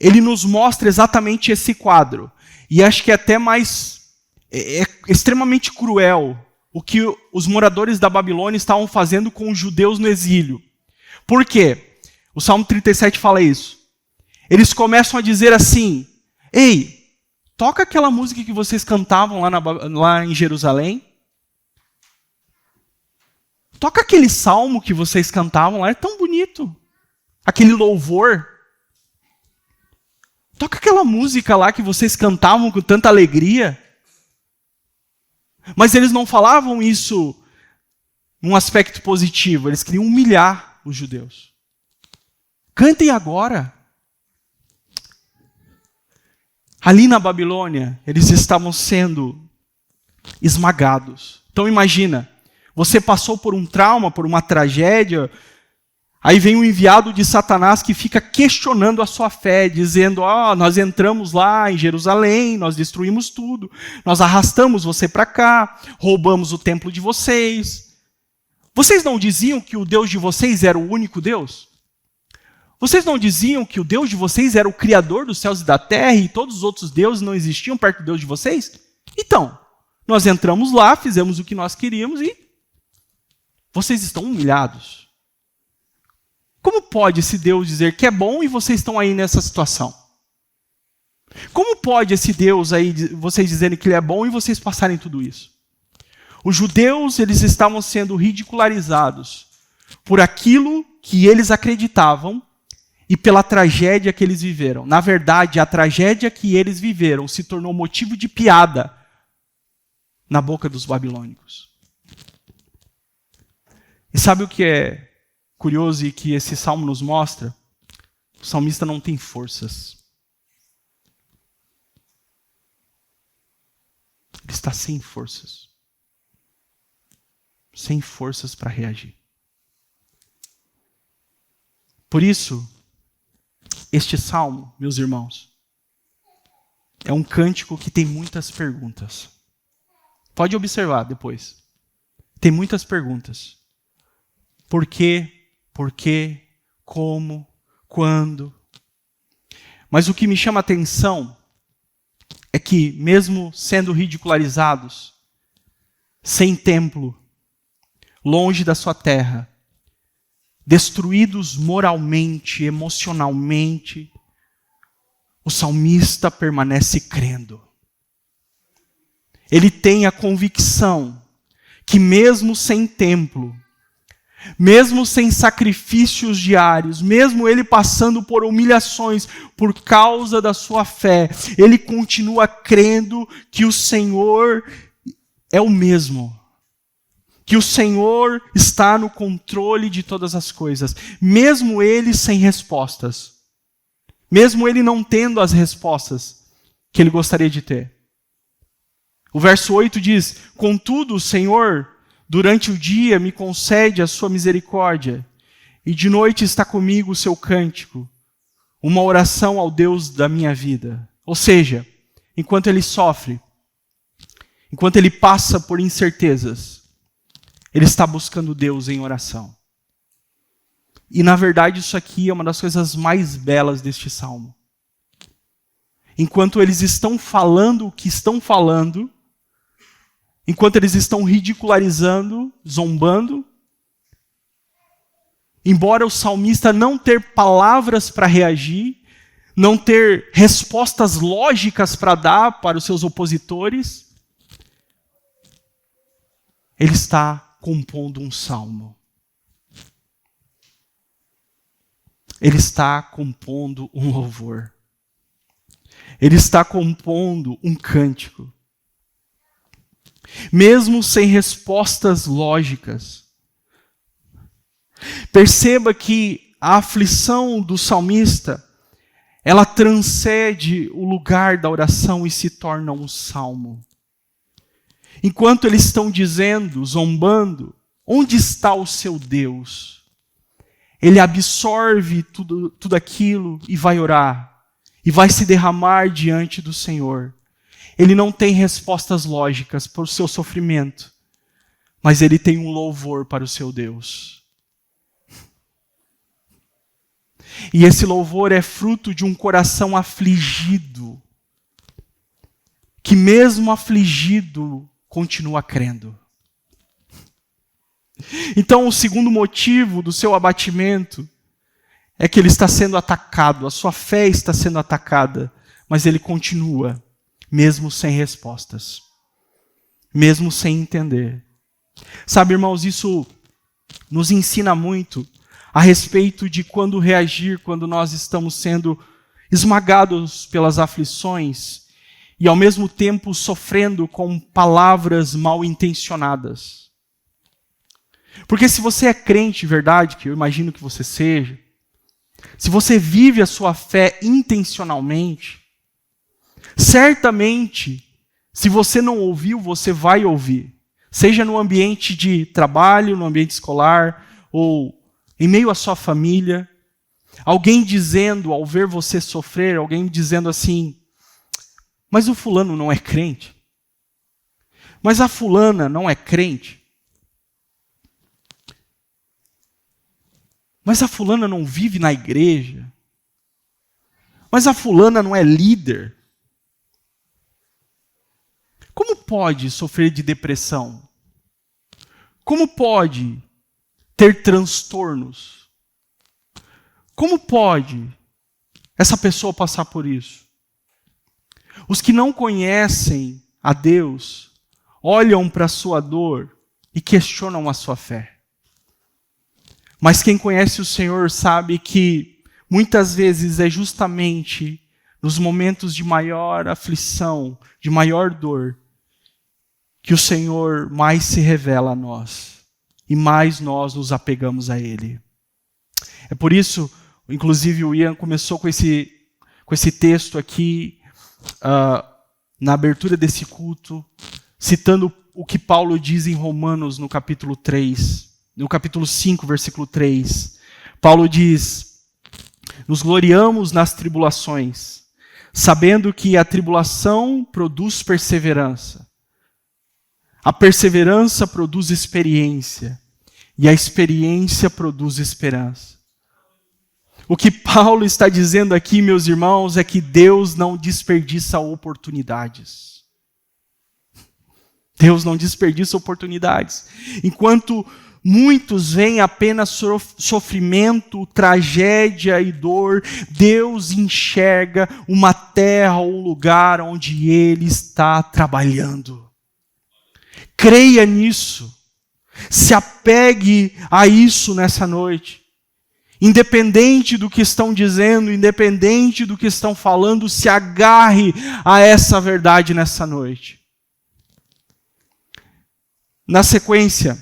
ele nos mostra exatamente esse quadro. E acho que é até mais, é extremamente cruel o que os moradores da Babilônia estavam fazendo com os judeus no exílio. Por quê? O Salmo 37 fala isso. Eles começam a dizer assim: ei, toca aquela música que vocês cantavam lá em Jerusalém. Toca aquele salmo que vocês cantavam lá, é tão bonito. Aquele louvor. Toca aquela música lá que vocês cantavam com tanta alegria. Mas eles não falavam isso num aspecto positivo. Eles queriam humilhar os judeus. Cantem agora. Ali na Babilônia, eles estavam sendo esmagados. Então imagina, você passou por um trauma, por uma tragédia, aí vem um enviado de Satanás que fica questionando a sua fé, dizendo: nós entramos lá em Jerusalém, nós destruímos tudo, nós arrastamos você para cá, roubamos o templo de vocês. Vocês não diziam que o Deus de vocês era o único Deus? Vocês não diziam que o Deus de vocês era o Criador dos céus e da terra e todos os outros deuses não existiam perto do Deus de vocês? Então, Nós entramos lá, fizemos o que nós queríamos e vocês estão humilhados. Como pode esse Deus dizer que é bom e vocês estão aí nessa situação? Como pode esse Deus aí, vocês dizerem que ele é bom e vocês passarem tudo isso? Os judeus, eles estavam sendo ridicularizados por aquilo que eles acreditavam e pela tragédia que eles viveram. Na verdade, a tragédia que eles viveram se tornou motivo de piada na boca dos babilônicos. E sabe o que é curioso e que esse salmo nos mostra? O salmista não tem forças. Ele está sem forças. Sem forças para reagir. Por isso, este salmo, meus irmãos, é um cântico que tem muitas perguntas. Pode observar depois. Tem muitas perguntas. Por quê? Por quê? Como? Quando? Mas o que me chama a atenção é que, mesmo sendo ridicularizados, sem templo, longe da sua terra, destruídos moralmente, emocionalmente, o salmista permanece crendo. Ele tem a convicção que mesmo sem templo, mesmo sem sacrifícios diários, mesmo ele passando por humilhações por causa da sua fé, ele continua crendo que o Senhor é o mesmo. Que o Senhor está no controle de todas as coisas, mesmo ele sem respostas, mesmo ele não tendo as respostas que ele gostaria de ter. O verso 8 diz: contudo, o Senhor, durante o dia, me concede a sua misericórdia, e de noite está comigo o seu cântico, uma oração ao Deus da minha vida. Ou seja, enquanto ele sofre, enquanto ele passa por incertezas, ele está buscando Deus em oração. E na verdade isso aqui é uma das coisas mais belas deste salmo. Enquanto eles estão falando o que estão falando, enquanto eles estão ridicularizando, zombando, embora o salmista não ter palavras para reagir, não ter respostas lógicas para dar para os seus opositores, ele está compondo um salmo. Ele está compondo um louvor. Ele está compondo um cântico. Mesmo sem respostas lógicas. Perceba que a aflição do salmista, ela transcende o lugar da oração e se torna um salmo. Enquanto eles estão dizendo, zombando, onde está o seu Deus? Ele absorve tudo aquilo e vai orar. E vai se derramar diante do Senhor. Ele não tem respostas lógicas para o seu sofrimento. Mas ele tem um louvor para o seu Deus. E esse louvor é fruto de um coração afligido. Que mesmo afligido, continua crendo. Então, o segundo motivo do seu abatimento é que ele está sendo atacado, a sua fé está sendo atacada, mas ele continua, mesmo sem respostas, mesmo sem entender. Sabe, irmãos, isso nos ensina muito a respeito de quando reagir, quando nós estamos sendo esmagados pelas aflições, e ao mesmo tempo sofrendo com palavras mal intencionadas. Porque se você é crente, verdade, que eu imagino que você seja, se você vive a sua fé intencionalmente, certamente, se você não ouviu, você vai ouvir. Seja no ambiente de trabalho, no ambiente escolar, ou em meio à sua família. Alguém dizendo, ao ver você sofrer, alguém dizendo assim: mas o fulano não é crente? Mas a fulana não é crente? Mas a fulana não vive na igreja? Mas a fulana não é líder? Como pode sofrer de depressão? Como pode ter transtornos? Como pode essa pessoa passar por isso? Os que não conhecem a Deus olham para a sua dor e questionam a sua fé. Mas quem conhece o Senhor sabe que muitas vezes é justamente nos momentos de maior aflição, de maior dor, que o Senhor mais se revela a nós e mais nós nos apegamos a Ele. É por isso, inclusive o Ian começou com esse texto aqui, na abertura desse culto, citando o que Paulo diz em Romanos no capítulo 3, no capítulo 5, versículo 3. Paulo diz: nos gloriamos nas tribulações, sabendo que a tribulação produz perseverança. A perseverança produz experiência, e a experiência produz esperança. O que Paulo está dizendo aqui, meus irmãos, é que Deus não desperdiça oportunidades. Deus não desperdiça oportunidades. Enquanto muitos veem apenas sofrimento, tragédia e dor, Deus enxerga uma terra ou um lugar onde Ele está trabalhando. Creia nisso. Se apegue a isso nessa noite. Independente do que estão dizendo, independente do que estão falando, se agarre a essa verdade nessa noite. Na sequência,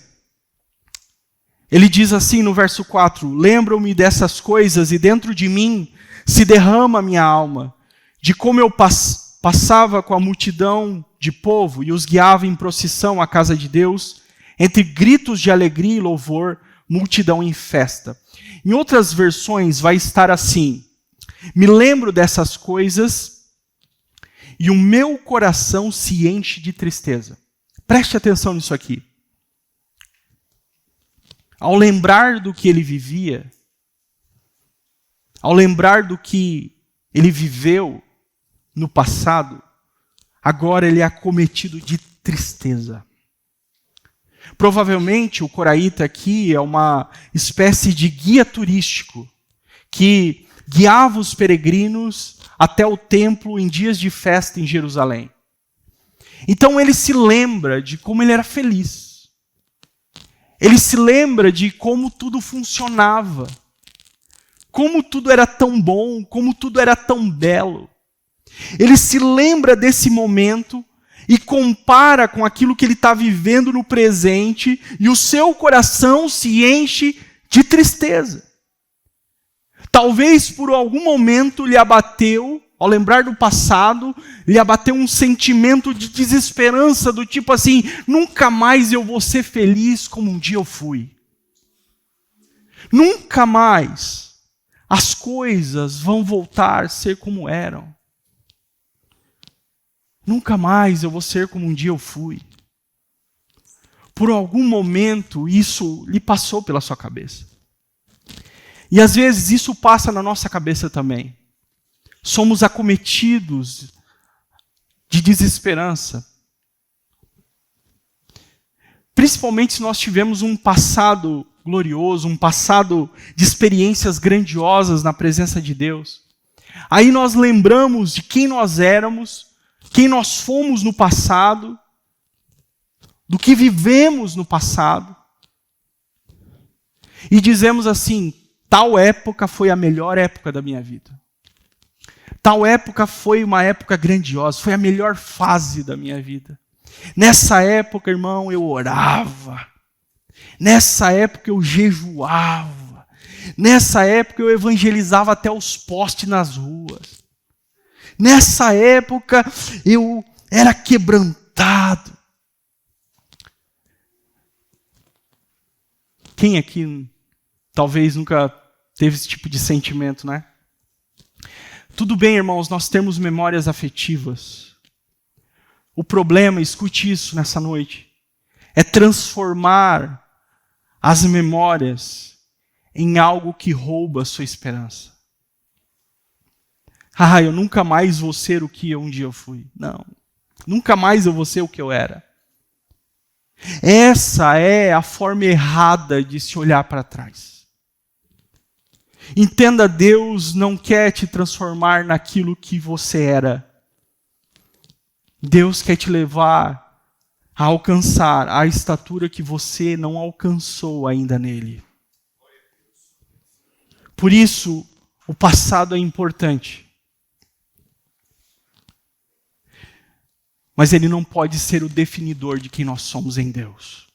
ele diz assim no verso 4: lembro-me dessas coisas e dentro de mim se derrama a minha alma, de como eu passava com a multidão de povo e os guiava em procissão à casa de Deus, entre gritos de alegria e louvor, multidão em festa. Em outras versões vai estar assim: me lembro dessas coisas e o meu coração se enche de tristeza. Preste atenção nisso aqui. Ao lembrar do que ele vivia, ao lembrar do que ele viveu no passado, agora ele é acometido de tristeza. Provavelmente o Coraíta aqui é uma espécie de guia turístico que guiava os peregrinos até o templo em dias de festa em Jerusalém. Então ele se lembra de como ele era feliz. Ele se lembra de como tudo funcionava. Como tudo era tão bom, como tudo era tão belo. Ele se lembra desse momento e compara com aquilo que ele está vivendo no presente, e o seu coração se enche de tristeza. Talvez por algum momento lhe abateu, ao lembrar do passado, lhe abateu um sentimento de desesperança, do tipo assim: nunca mais eu vou ser feliz como um dia eu fui. Nunca mais as coisas vão voltar a ser como eram. Nunca mais eu vou ser como um dia eu fui. Por algum momento isso lhe passou pela sua cabeça. E às vezes isso passa na nossa cabeça também. Somos acometidos de desesperança. Principalmente se nós tivemos um passado glorioso, um passado de experiências grandiosas na presença de Deus. Aí nós lembramos de quem nós éramos, quem nós fomos no passado, do que vivemos no passado, e dizemos assim: tal época foi a melhor época da minha vida. Tal época foi uma época grandiosa, foi a melhor fase da minha vida. Nessa época, irmão, eu orava. Nessa época eu jejuava. Nessa época eu evangelizava até os postes nas ruas. Nessa época eu era quebrantado. Quem aqui talvez nunca teve esse tipo de sentimento, né? Tudo bem, irmãos, nós temos memórias afetivas. O problema, escute isso nessa noite, é transformar as memórias em algo que rouba a sua esperança. Eu nunca mais vou ser o que um dia eu fui. Não, Nunca mais eu vou ser o que eu era. Essa é a forma errada de se olhar para trás. Entenda, Deus não quer te transformar naquilo que você era. Deus quer te levar a alcançar a estatura que você não alcançou ainda nele. Por isso, o passado é importante. Mas ele não pode ser o definidor de quem nós somos em Deus.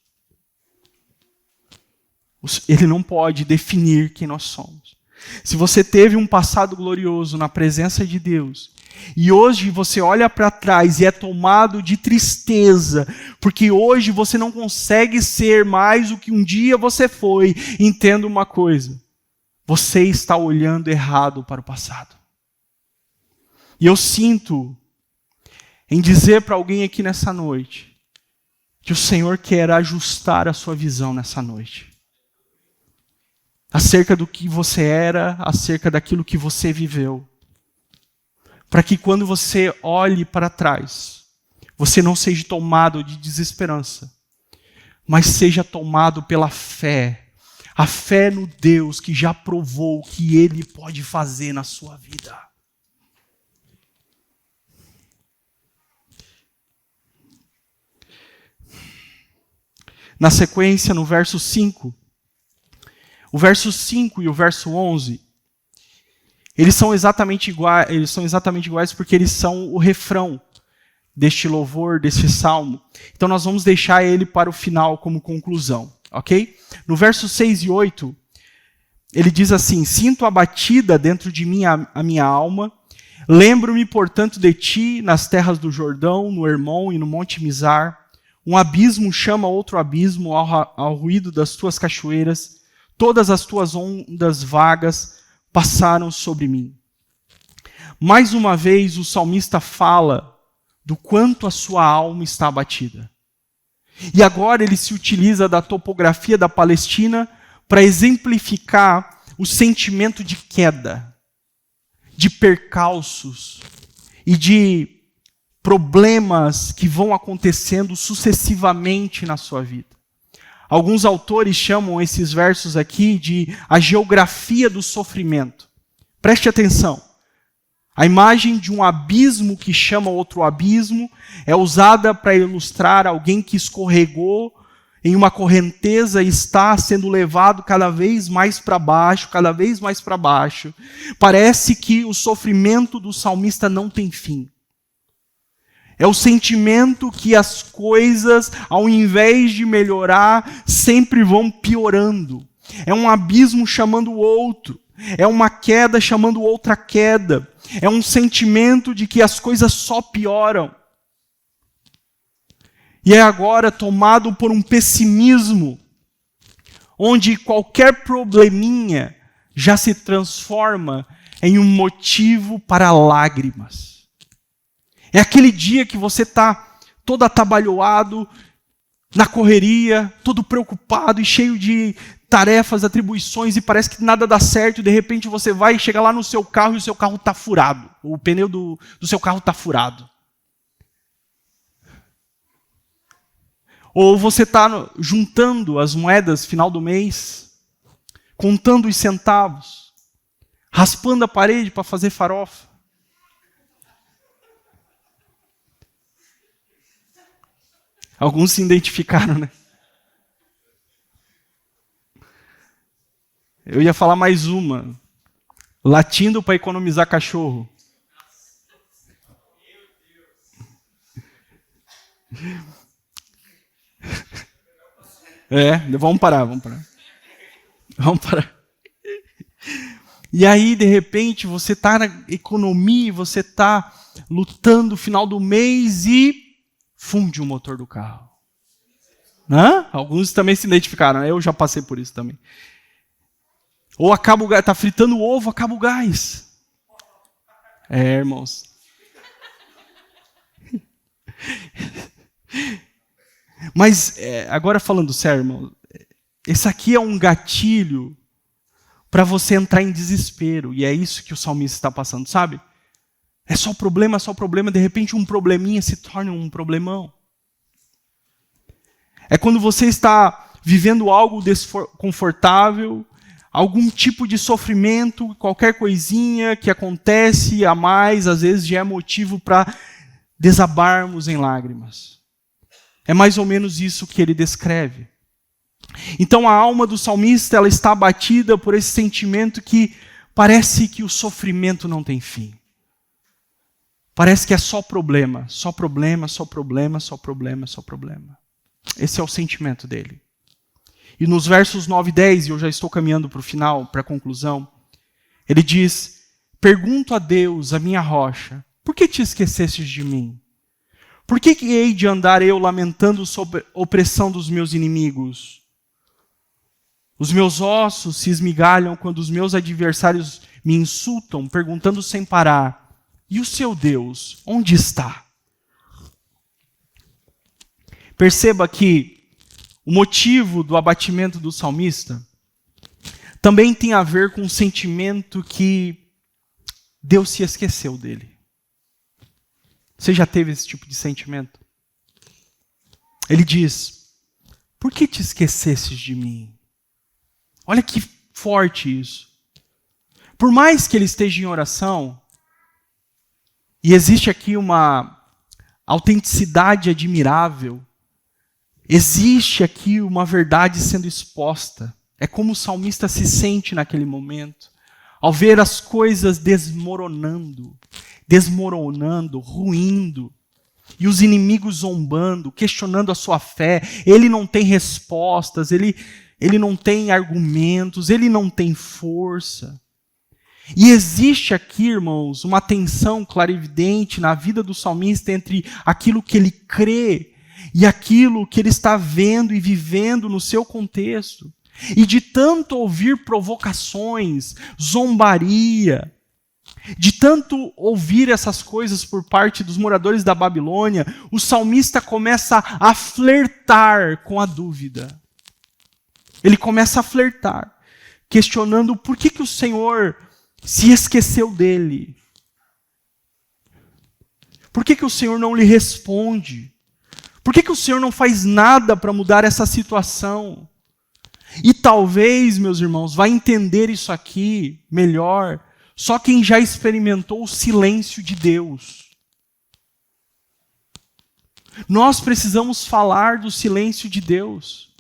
Ele não pode definir quem nós somos. Se você teve um passado glorioso na presença de Deus, e hoje você olha para trás e é tomado de tristeza, porque hoje você não consegue ser mais o que um dia você foi, entenda uma coisa: você está olhando errado para o passado. E eu sinto em dizer para alguém aqui nessa noite que o Senhor quer ajustar a sua visão nessa noite. Acerca do que você era, acerca daquilo que você viveu. Para que quando você olhe para trás, você não seja tomado de desesperança, mas seja tomado pela fé. A fé no Deus que já provou o que Ele pode fazer na sua vida. Na sequência, no verso 5, o verso 5 e o verso 11, eles são exatamente iguais porque eles são o refrão deste louvor, deste salmo. Então nós vamos deixar ele para o final como conclusão, ok? No verso 6 e 8, ele diz assim: sinto abatida dentro de mim a minha alma, lembro-me, portanto, de ti nas terras do Jordão, no Hermon e no Monte Mizar. Um abismo chama outro abismo ao ruído das tuas cachoeiras. Todas as tuas ondas vagas passaram sobre mim. Mais uma vez o salmista fala do quanto a sua alma está abatida. E agora ele se utiliza da topografia da Palestina para exemplificar o sentimento de queda, de percalços e de problemas que vão acontecendo sucessivamente na sua vida. Alguns autores chamam esses versos aqui de a geografia do sofrimento. Preste atenção. A imagem de um abismo que chama outro abismo é usada para ilustrar alguém que escorregou em uma correnteza e está sendo levado cada vez mais para baixo, cada vez mais para baixo. Parece que o sofrimento do salmista não tem fim. É o sentimento que as coisas, ao invés de melhorar, sempre vão piorando. É um abismo chamando o outro. É uma queda chamando outra queda. É um sentimento de que as coisas só pioram. E é agora tomado por um pessimismo, onde qualquer probleminha já se transforma em um motivo para lágrimas. É aquele dia que você está todo atabalhoado, na correria, todo preocupado e cheio de tarefas, atribuições, e parece que nada dá certo, e de repente você vai chegar lá no seu carro e o seu carro está furado. O pneu do seu carro está furado. Ou você está juntando as moedas final do mês, contando os centavos, raspando a parede para fazer farofa. Alguns se identificaram, né? Eu ia falar mais uma. Latindo para economizar cachorro. Vamos parar. Vamos parar. E aí, de repente, você está na economia, você está lutando no final do mês e funde o motor do carro. Alguns também se identificaram, eu já passei por isso também. Ou acaba o gás, está fritando o ovo, acaba o gás. Irmãos. Mas, agora falando sério, irmão, esse aqui é um gatilho para você entrar em desespero, e é isso que o salmista está passando, sabe? É só problema, de repente um probleminha se torna um problemão. É quando você está vivendo algo desconfortável, algum tipo de sofrimento, qualquer coisinha que acontece a mais, às vezes já é motivo para desabarmos em lágrimas. É mais ou menos isso que ele descreve. Então a alma do salmista, ela está abatida por esse sentimento que parece que o sofrimento não tem fim. Parece que é só problema, só problema, só problema, só problema, só problema. Esse é o sentimento dele. E nos versos 9 e 10, e eu já estou caminhando para o final, para a conclusão, ele diz: pergunto a Deus, a minha rocha, por que te esquecestes de mim? Por que hei de andar eu lamentando sobre a opressão dos meus inimigos? Os meus ossos se esmigalham quando os meus adversários me insultam, perguntando sem parar: e o seu Deus, onde está? Perceba que o motivo do abatimento do salmista também tem a ver com o sentimento que Deus se esqueceu dele. Você já teve esse tipo de sentimento? Ele diz: por que te esquecesses de mim? Olha que forte isso. Por mais que ele esteja em oração, e existe aqui uma autenticidade admirável, existe aqui uma verdade sendo exposta. É como o salmista se sente naquele momento, ao ver as coisas desmoronando, ruindo, e os inimigos zombando, questionando a sua fé. Ele não tem respostas, ele não tem argumentos, ele não tem força. E existe aqui, irmãos, uma tensão clarividente na vida do salmista entre aquilo que ele crê e aquilo que ele está vendo e vivendo no seu contexto. E de tanto ouvir provocações, zombaria, de tanto ouvir essas coisas por parte dos moradores da Babilônia, o salmista começa a flertar com a dúvida. Ele começa a flertar, questionando por que o Senhor se esqueceu dele. Por que o Senhor não lhe responde? Por que o Senhor não faz nada para mudar essa situação? E talvez, meus irmãos, vai entender isso aqui melhor só quem já experimentou o silêncio de Deus. Nós precisamos falar do silêncio de Deus.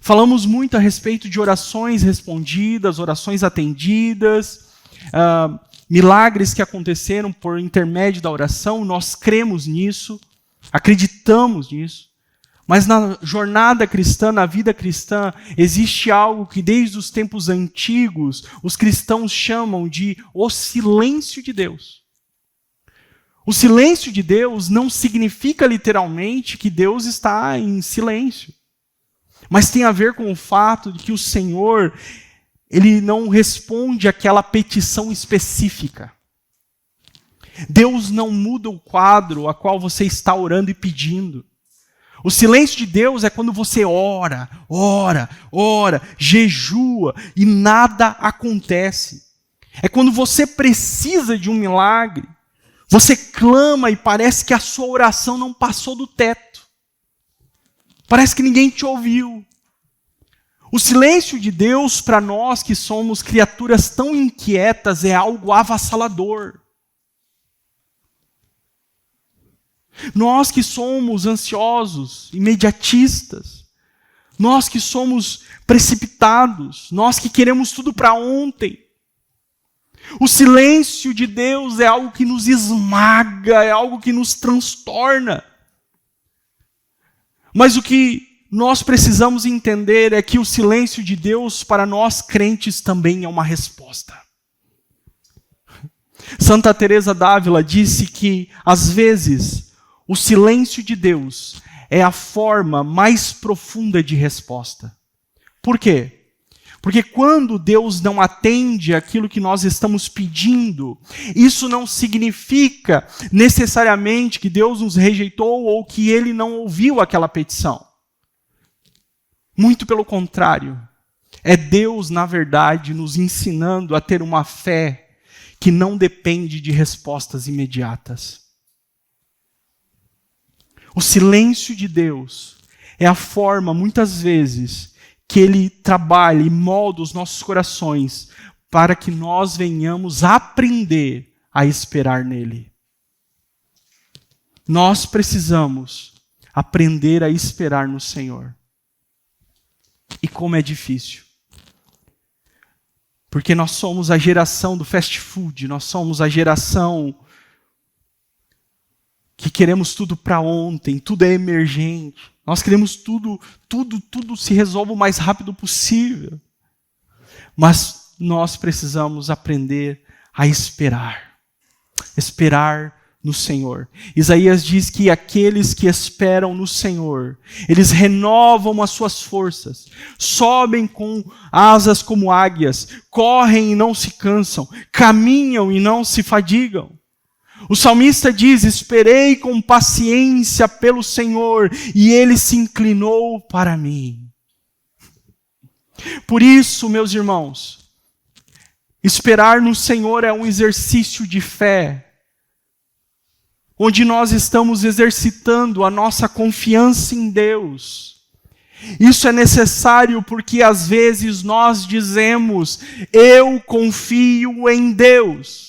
Falamos muito a respeito de orações respondidas, orações atendidas, milagres que aconteceram por intermédio da oração. Nós cremos nisso, acreditamos nisso. Mas na jornada cristã, na vida cristã, existe algo que desde os tempos antigos os cristãos chamam de o silêncio de Deus. O silêncio de Deus não significa literalmente que Deus está em silêncio. Mas tem a ver com o fato de que o Senhor, Ele não responde àquela petição específica. Deus não muda o quadro a qual você está orando e pedindo. O silêncio de Deus é quando você ora, jejua e nada acontece. É quando você precisa de um milagre, você clama e parece que a sua oração não passou do teto. Parece que ninguém te ouviu. O silêncio de Deus para nós que somos criaturas tão inquietas é algo avassalador. Nós que somos ansiosos, imediatistas, nós que somos precipitados, nós que queremos tudo para ontem. O silêncio de Deus é algo que nos esmaga, é algo que nos transtorna. Mas o que nós precisamos entender é que o silêncio de Deus para nós crentes também é uma resposta. Santa Teresa d'Ávila disse que, às vezes, o silêncio de Deus é a forma mais profunda de resposta. Por quê? Porque quando Deus não atende aquilo que nós estamos pedindo, isso não significa necessariamente que Deus nos rejeitou ou que Ele não ouviu aquela petição. Muito pelo contrário. É Deus, na verdade, nos ensinando a ter uma fé que não depende de respostas imediatas. O silêncio de Deus é a forma, muitas vezes, que Ele trabalha e molda os nossos corações para que nós venhamos aprender a esperar nele. Nós precisamos aprender a esperar no Senhor. E como é difícil. Porque nós somos a geração do fast food, nós somos a geração que queremos tudo para ontem, tudo é emergente. Nós queremos tudo se resolva o mais rápido possível. Mas nós precisamos aprender a esperar. Esperar no Senhor. Isaías diz que aqueles que esperam no Senhor, eles renovam as suas forças, sobem com asas como águias, correm e não se cansam, caminham e não se fadigam. O salmista diz: esperei com paciência pelo Senhor e Ele se inclinou para mim. Por isso, meus irmãos, esperar no Senhor é um exercício de fé, onde nós estamos exercitando a nossa confiança em Deus. Isso é necessário porque às vezes nós dizemos: eu confio em Deus.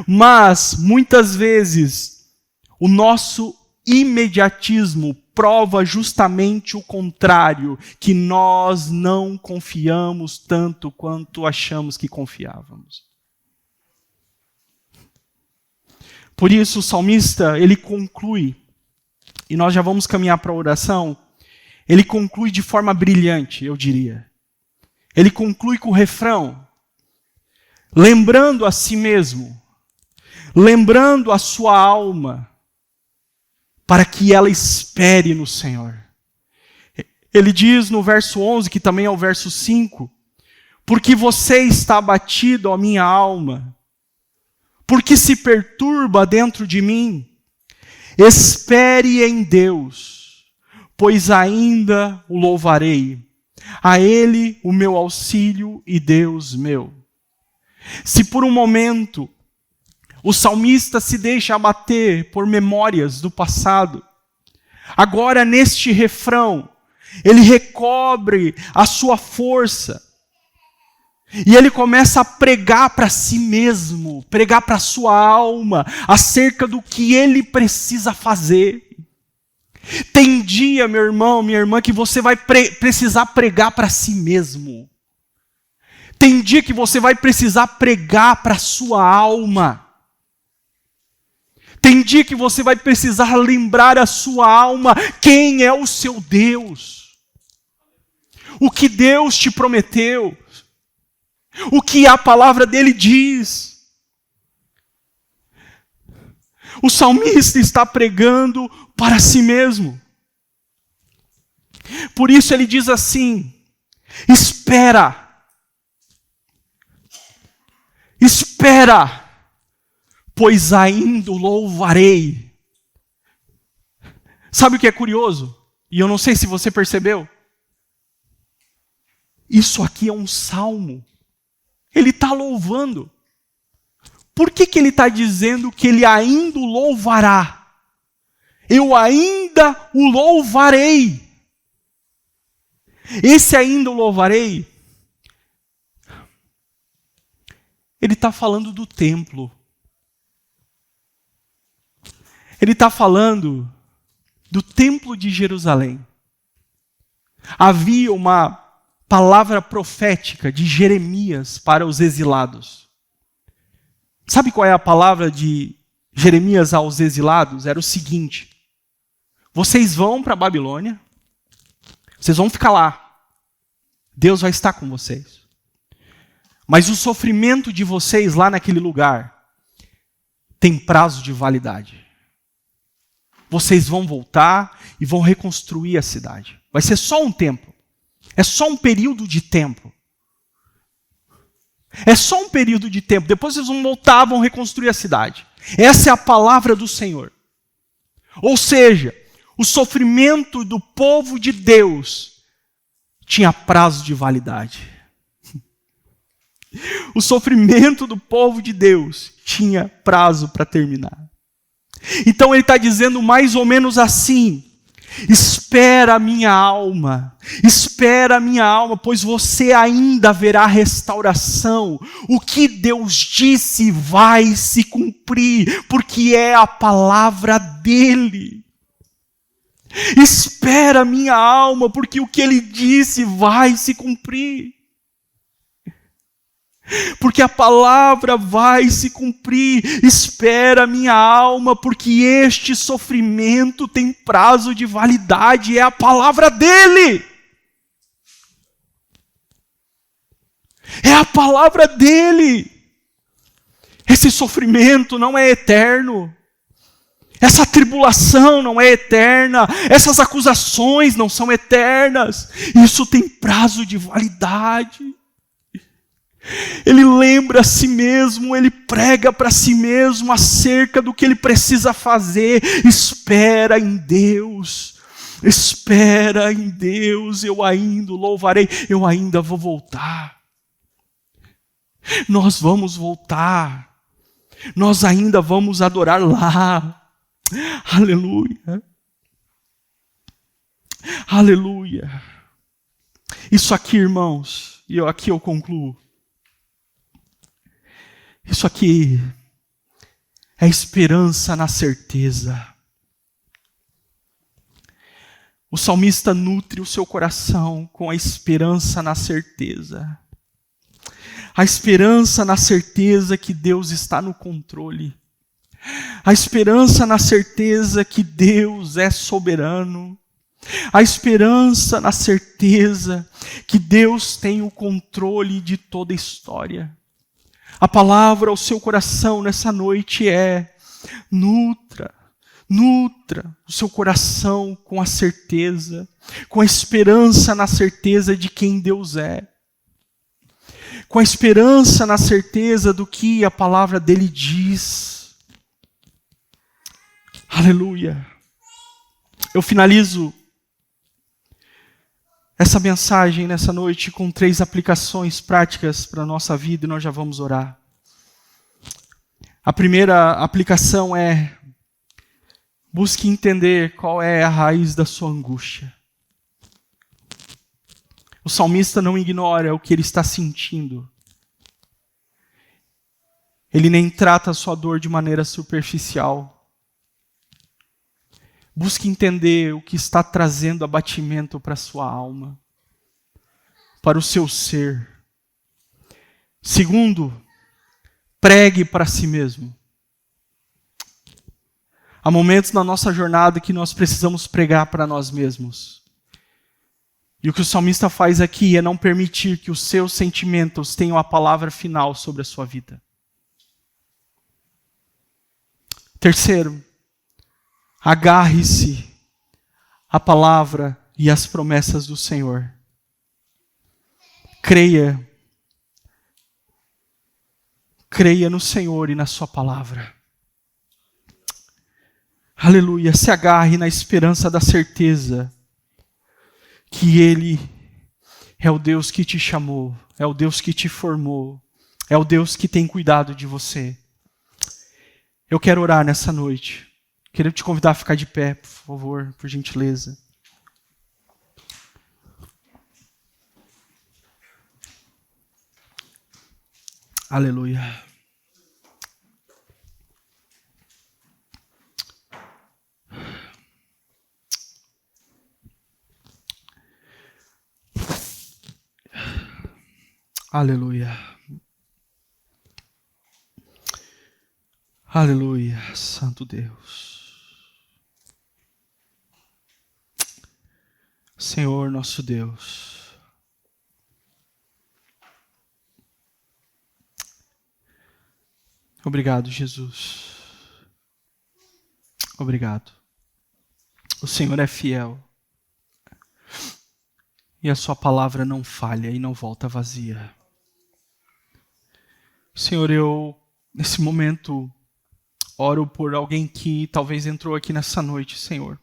Mas, muitas vezes, o nosso imediatismo prova justamente o contrário, que nós não confiamos tanto quanto achamos que confiávamos. Por isso, o salmista, ele conclui, e nós já vamos caminhar para a oração, ele conclui de forma brilhante, eu diria. Ele conclui com o refrão, lembrando a si mesmo, lembrando a sua alma, para que ela espere no Senhor. Ele diz no verso 11, que também é o verso 5, porque você está abatido, ó minha alma, porque se perturba dentro de mim, espere em Deus, pois ainda o louvarei, a Ele o meu auxílio e Deus meu. Se por um momento o salmista se deixa abater por memórias do passado, agora neste refrão, ele recobre a sua força, e ele começa a pregar para si mesmo, pregar para a sua alma, acerca do que ele precisa fazer. Tem dia, meu irmão, minha irmã, que você vai precisar pregar para si mesmo. Tem dia que você vai precisar pregar para a sua alma. Tem dia que você vai precisar lembrar a sua alma quem é o seu Deus. O que Deus te prometeu. O que a palavra dele diz. O salmista está pregando para si mesmo. Por isso ele diz assim: espera. Espera. Pois ainda o louvarei. Sabe o que é curioso? E eu não sei se você percebeu. Isso aqui é um salmo. Ele está louvando. Por que ele está dizendo que ele ainda o louvará? Eu ainda o louvarei. Esse ainda o louvarei, ele está falando do templo. Ele está falando do templo de Jerusalém. Havia uma palavra profética de Jeremias para os exilados. Sabe qual é a palavra de Jeremias aos exilados? Era o seguinte: vocês vão para a Babilônia, vocês vão ficar lá, Deus vai estar com vocês. Mas o sofrimento de vocês lá naquele lugar tem prazo de validade. Vocês vão voltar e vão reconstruir a cidade. Vai ser só um tempo. É só um período de tempo. É só um período de tempo. Depois vocês vão voltar, vão reconstruir a cidade. Essa é a palavra do Senhor. Ou seja, o sofrimento do povo de Deus tinha prazo de validade. O sofrimento do povo de Deus tinha prazo para terminar. Então ele está dizendo mais ou menos assim: espera a minha alma, pois você ainda verá restauração. O que Deus disse vai se cumprir, porque é a palavra dele. Espera minha alma, porque o que ele disse vai se cumprir. Porque a palavra vai se cumprir. Espera minha alma, porque este sofrimento tem prazo de validade, é a palavra dele. É a palavra dele. Esse sofrimento não é eterno. Essa tribulação não é eterna, essas acusações não são eternas, isso tem prazo de validade. Ele lembra a si mesmo, ele prega para si mesmo acerca do que ele precisa fazer. Espera em Deus, eu ainda o louvarei, eu ainda vou voltar. Nós vamos voltar, nós ainda vamos adorar lá. Aleluia. Aleluia. Isso aqui, irmãos, e aqui eu concluo. Isso aqui é esperança na certeza. O salmista nutre o seu coração com a esperança na certeza. A esperança na certeza que Deus está no controle. A esperança na certeza que Deus é soberano. A esperança na certeza que Deus tem o controle de toda a história. A palavra ao seu coração nessa noite é: nutra o seu coração com a certeza, com a esperança na certeza de quem Deus é. Com a esperança na certeza do que a palavra dele diz. Aleluia. Eu finalizo essa mensagem nessa noite com 3 aplicações práticas para a nossa vida e nós já vamos orar. A primeira aplicação é: busque entender qual é a raiz da sua angústia. O salmista não ignora o que ele está sentindo. Ele nem trata a sua dor de maneira superficial. Busque entender o que está trazendo abatimento para a sua alma, para o seu ser. Segundo, pregue para si mesmo. Há momentos na nossa jornada que nós precisamos pregar para nós mesmos. E o que o salmista faz aqui é não permitir que os seus sentimentos tenham a palavra final sobre a sua vida. Terceiro, agarre-se à palavra e às promessas do Senhor. Creia no Senhor e na sua palavra. Aleluia. Se agarre na esperança da certeza que Ele é o Deus que te chamou, é o Deus que te formou, é o Deus que tem cuidado de você. Eu quero orar nessa noite. Queria te convidar a ficar de pé, por favor, por gentileza. Aleluia. Aleluia. Aleluia, Santo Deus. Senhor nosso Deus. Obrigado, Jesus. Obrigado. O Senhor é fiel. E a sua palavra não falha e não volta vazia. Senhor, eu, nesse momento, oro por alguém que talvez entrou aqui nessa noite, Senhor,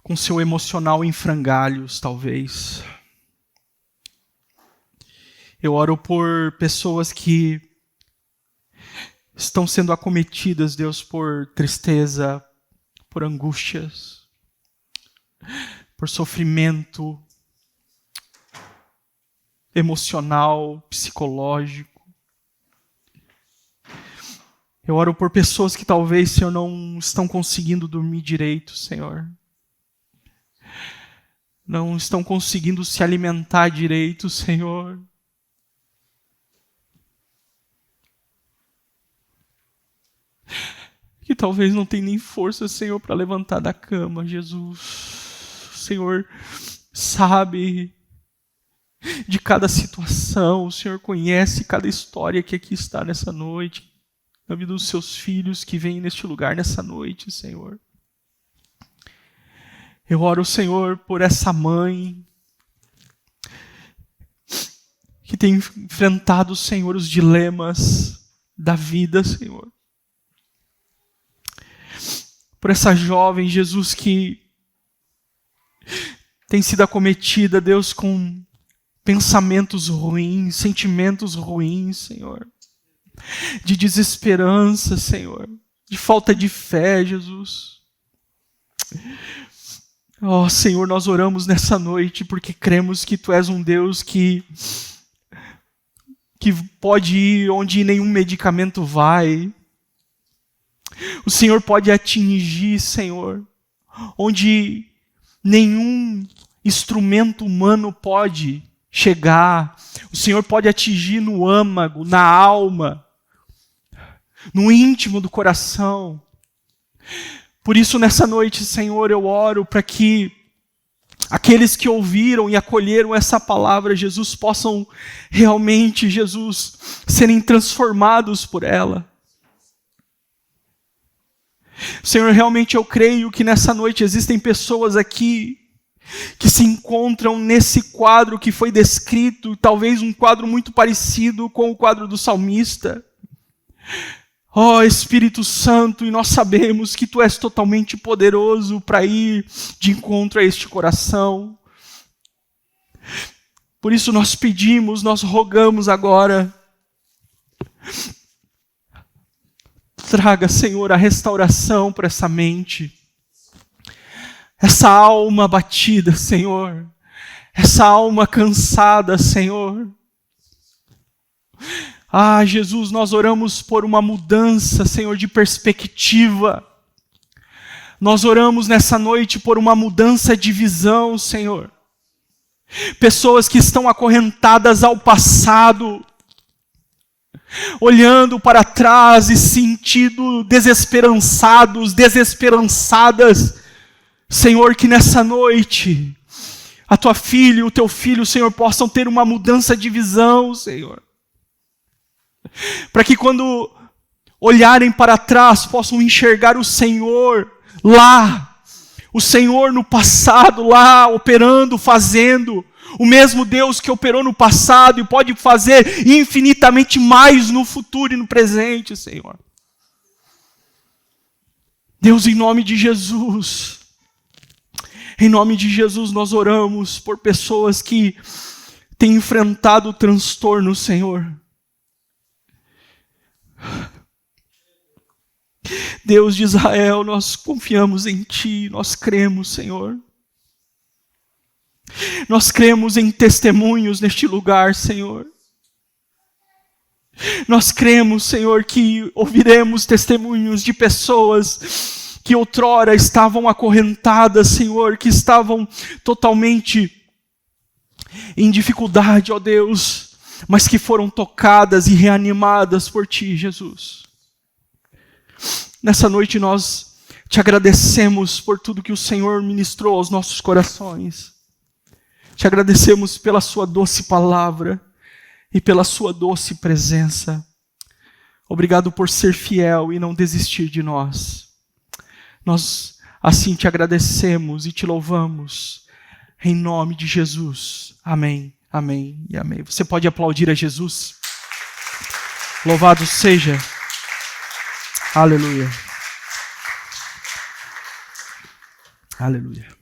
com seu emocional em frangalhos, talvez. Eu oro por pessoas que estão sendo acometidas, Deus, por tristeza, por angústias, por sofrimento emocional, psicológico. Eu oro por pessoas que talvez, Senhor, não estão conseguindo dormir direito, Senhor. Não estão conseguindo se alimentar direito, Senhor. Que talvez não tenha nem força, Senhor, para levantar da cama, Jesus. O Senhor sabe de cada situação, o Senhor conhece cada história que aqui está nessa noite, na vida dos seus filhos que vêm neste lugar nessa noite, Senhor. Eu oro, Senhor, por essa mãe que tem enfrentado, Senhor, os dilemas da vida, Senhor. Por essa jovem, Jesus, que tem sido acometida, Deus, com pensamentos ruins, sentimentos ruins, Senhor. De desesperança, Senhor. De falta de fé, Jesus. Oh, Senhor, nós oramos nessa noite porque cremos que Tu és um Deus que pode ir onde nenhum medicamento vai. O Senhor pode atingir, Senhor, onde nenhum instrumento humano pode chegar. O Senhor pode atingir no âmago, na alma, no íntimo do coração. Por isso, nessa noite, Senhor, eu oro para que aqueles que ouviram e acolheram essa palavra, Jesus, possam realmente, Jesus, serem transformados por ela. Senhor, realmente eu creio que nessa noite existem pessoas aqui que se encontram nesse quadro que foi descrito, talvez um quadro muito parecido com o quadro do salmista. Ó Espírito Santo, e nós sabemos que Tu és totalmente poderoso para ir de encontro a este coração. Por isso nós pedimos, nós rogamos agora. Traga, Senhor, a restauração para essa mente. Essa alma abatida, Senhor. Essa alma cansada, Senhor. Ah, Jesus, nós oramos por uma mudança, Senhor, de perspectiva. Nós oramos nessa noite por uma mudança de visão, Senhor. Pessoas que estão acorrentadas ao passado, olhando para trás e sentindo desesperançados, desesperançadas. Senhor, que nessa noite a Tua filha e o Teu filho, Senhor, possam ter uma mudança de visão, Senhor. Para que quando olharem para trás, possam enxergar o Senhor lá. O Senhor no passado lá, operando, fazendo. O mesmo Deus que operou no passado e pode fazer infinitamente mais no futuro e no presente, Senhor. Deus, em nome de Jesus, nós oramos por pessoas que têm enfrentado o transtorno, Senhor. Deus de Israel, nós confiamos em Ti, nós cremos, Senhor. Nós cremos em testemunhos neste lugar, Senhor. Nós cremos, Senhor, que ouviremos testemunhos de pessoas que outrora estavam acorrentadas, Senhor, que estavam totalmente em dificuldade, ó Deus, mas que foram tocadas e reanimadas por Ti, Jesus. Nessa noite nós Te agradecemos por tudo que o Senhor ministrou aos nossos corações. Te agradecemos pela Sua doce palavra e pela Sua doce presença. Obrigado por ser fiel e não desistir de nós. Nós assim Te agradecemos e Te louvamos. Em nome de Jesus. Amém, amém e amém. Você pode aplaudir a Jesus? Louvado seja. Aleluia. Aleluia.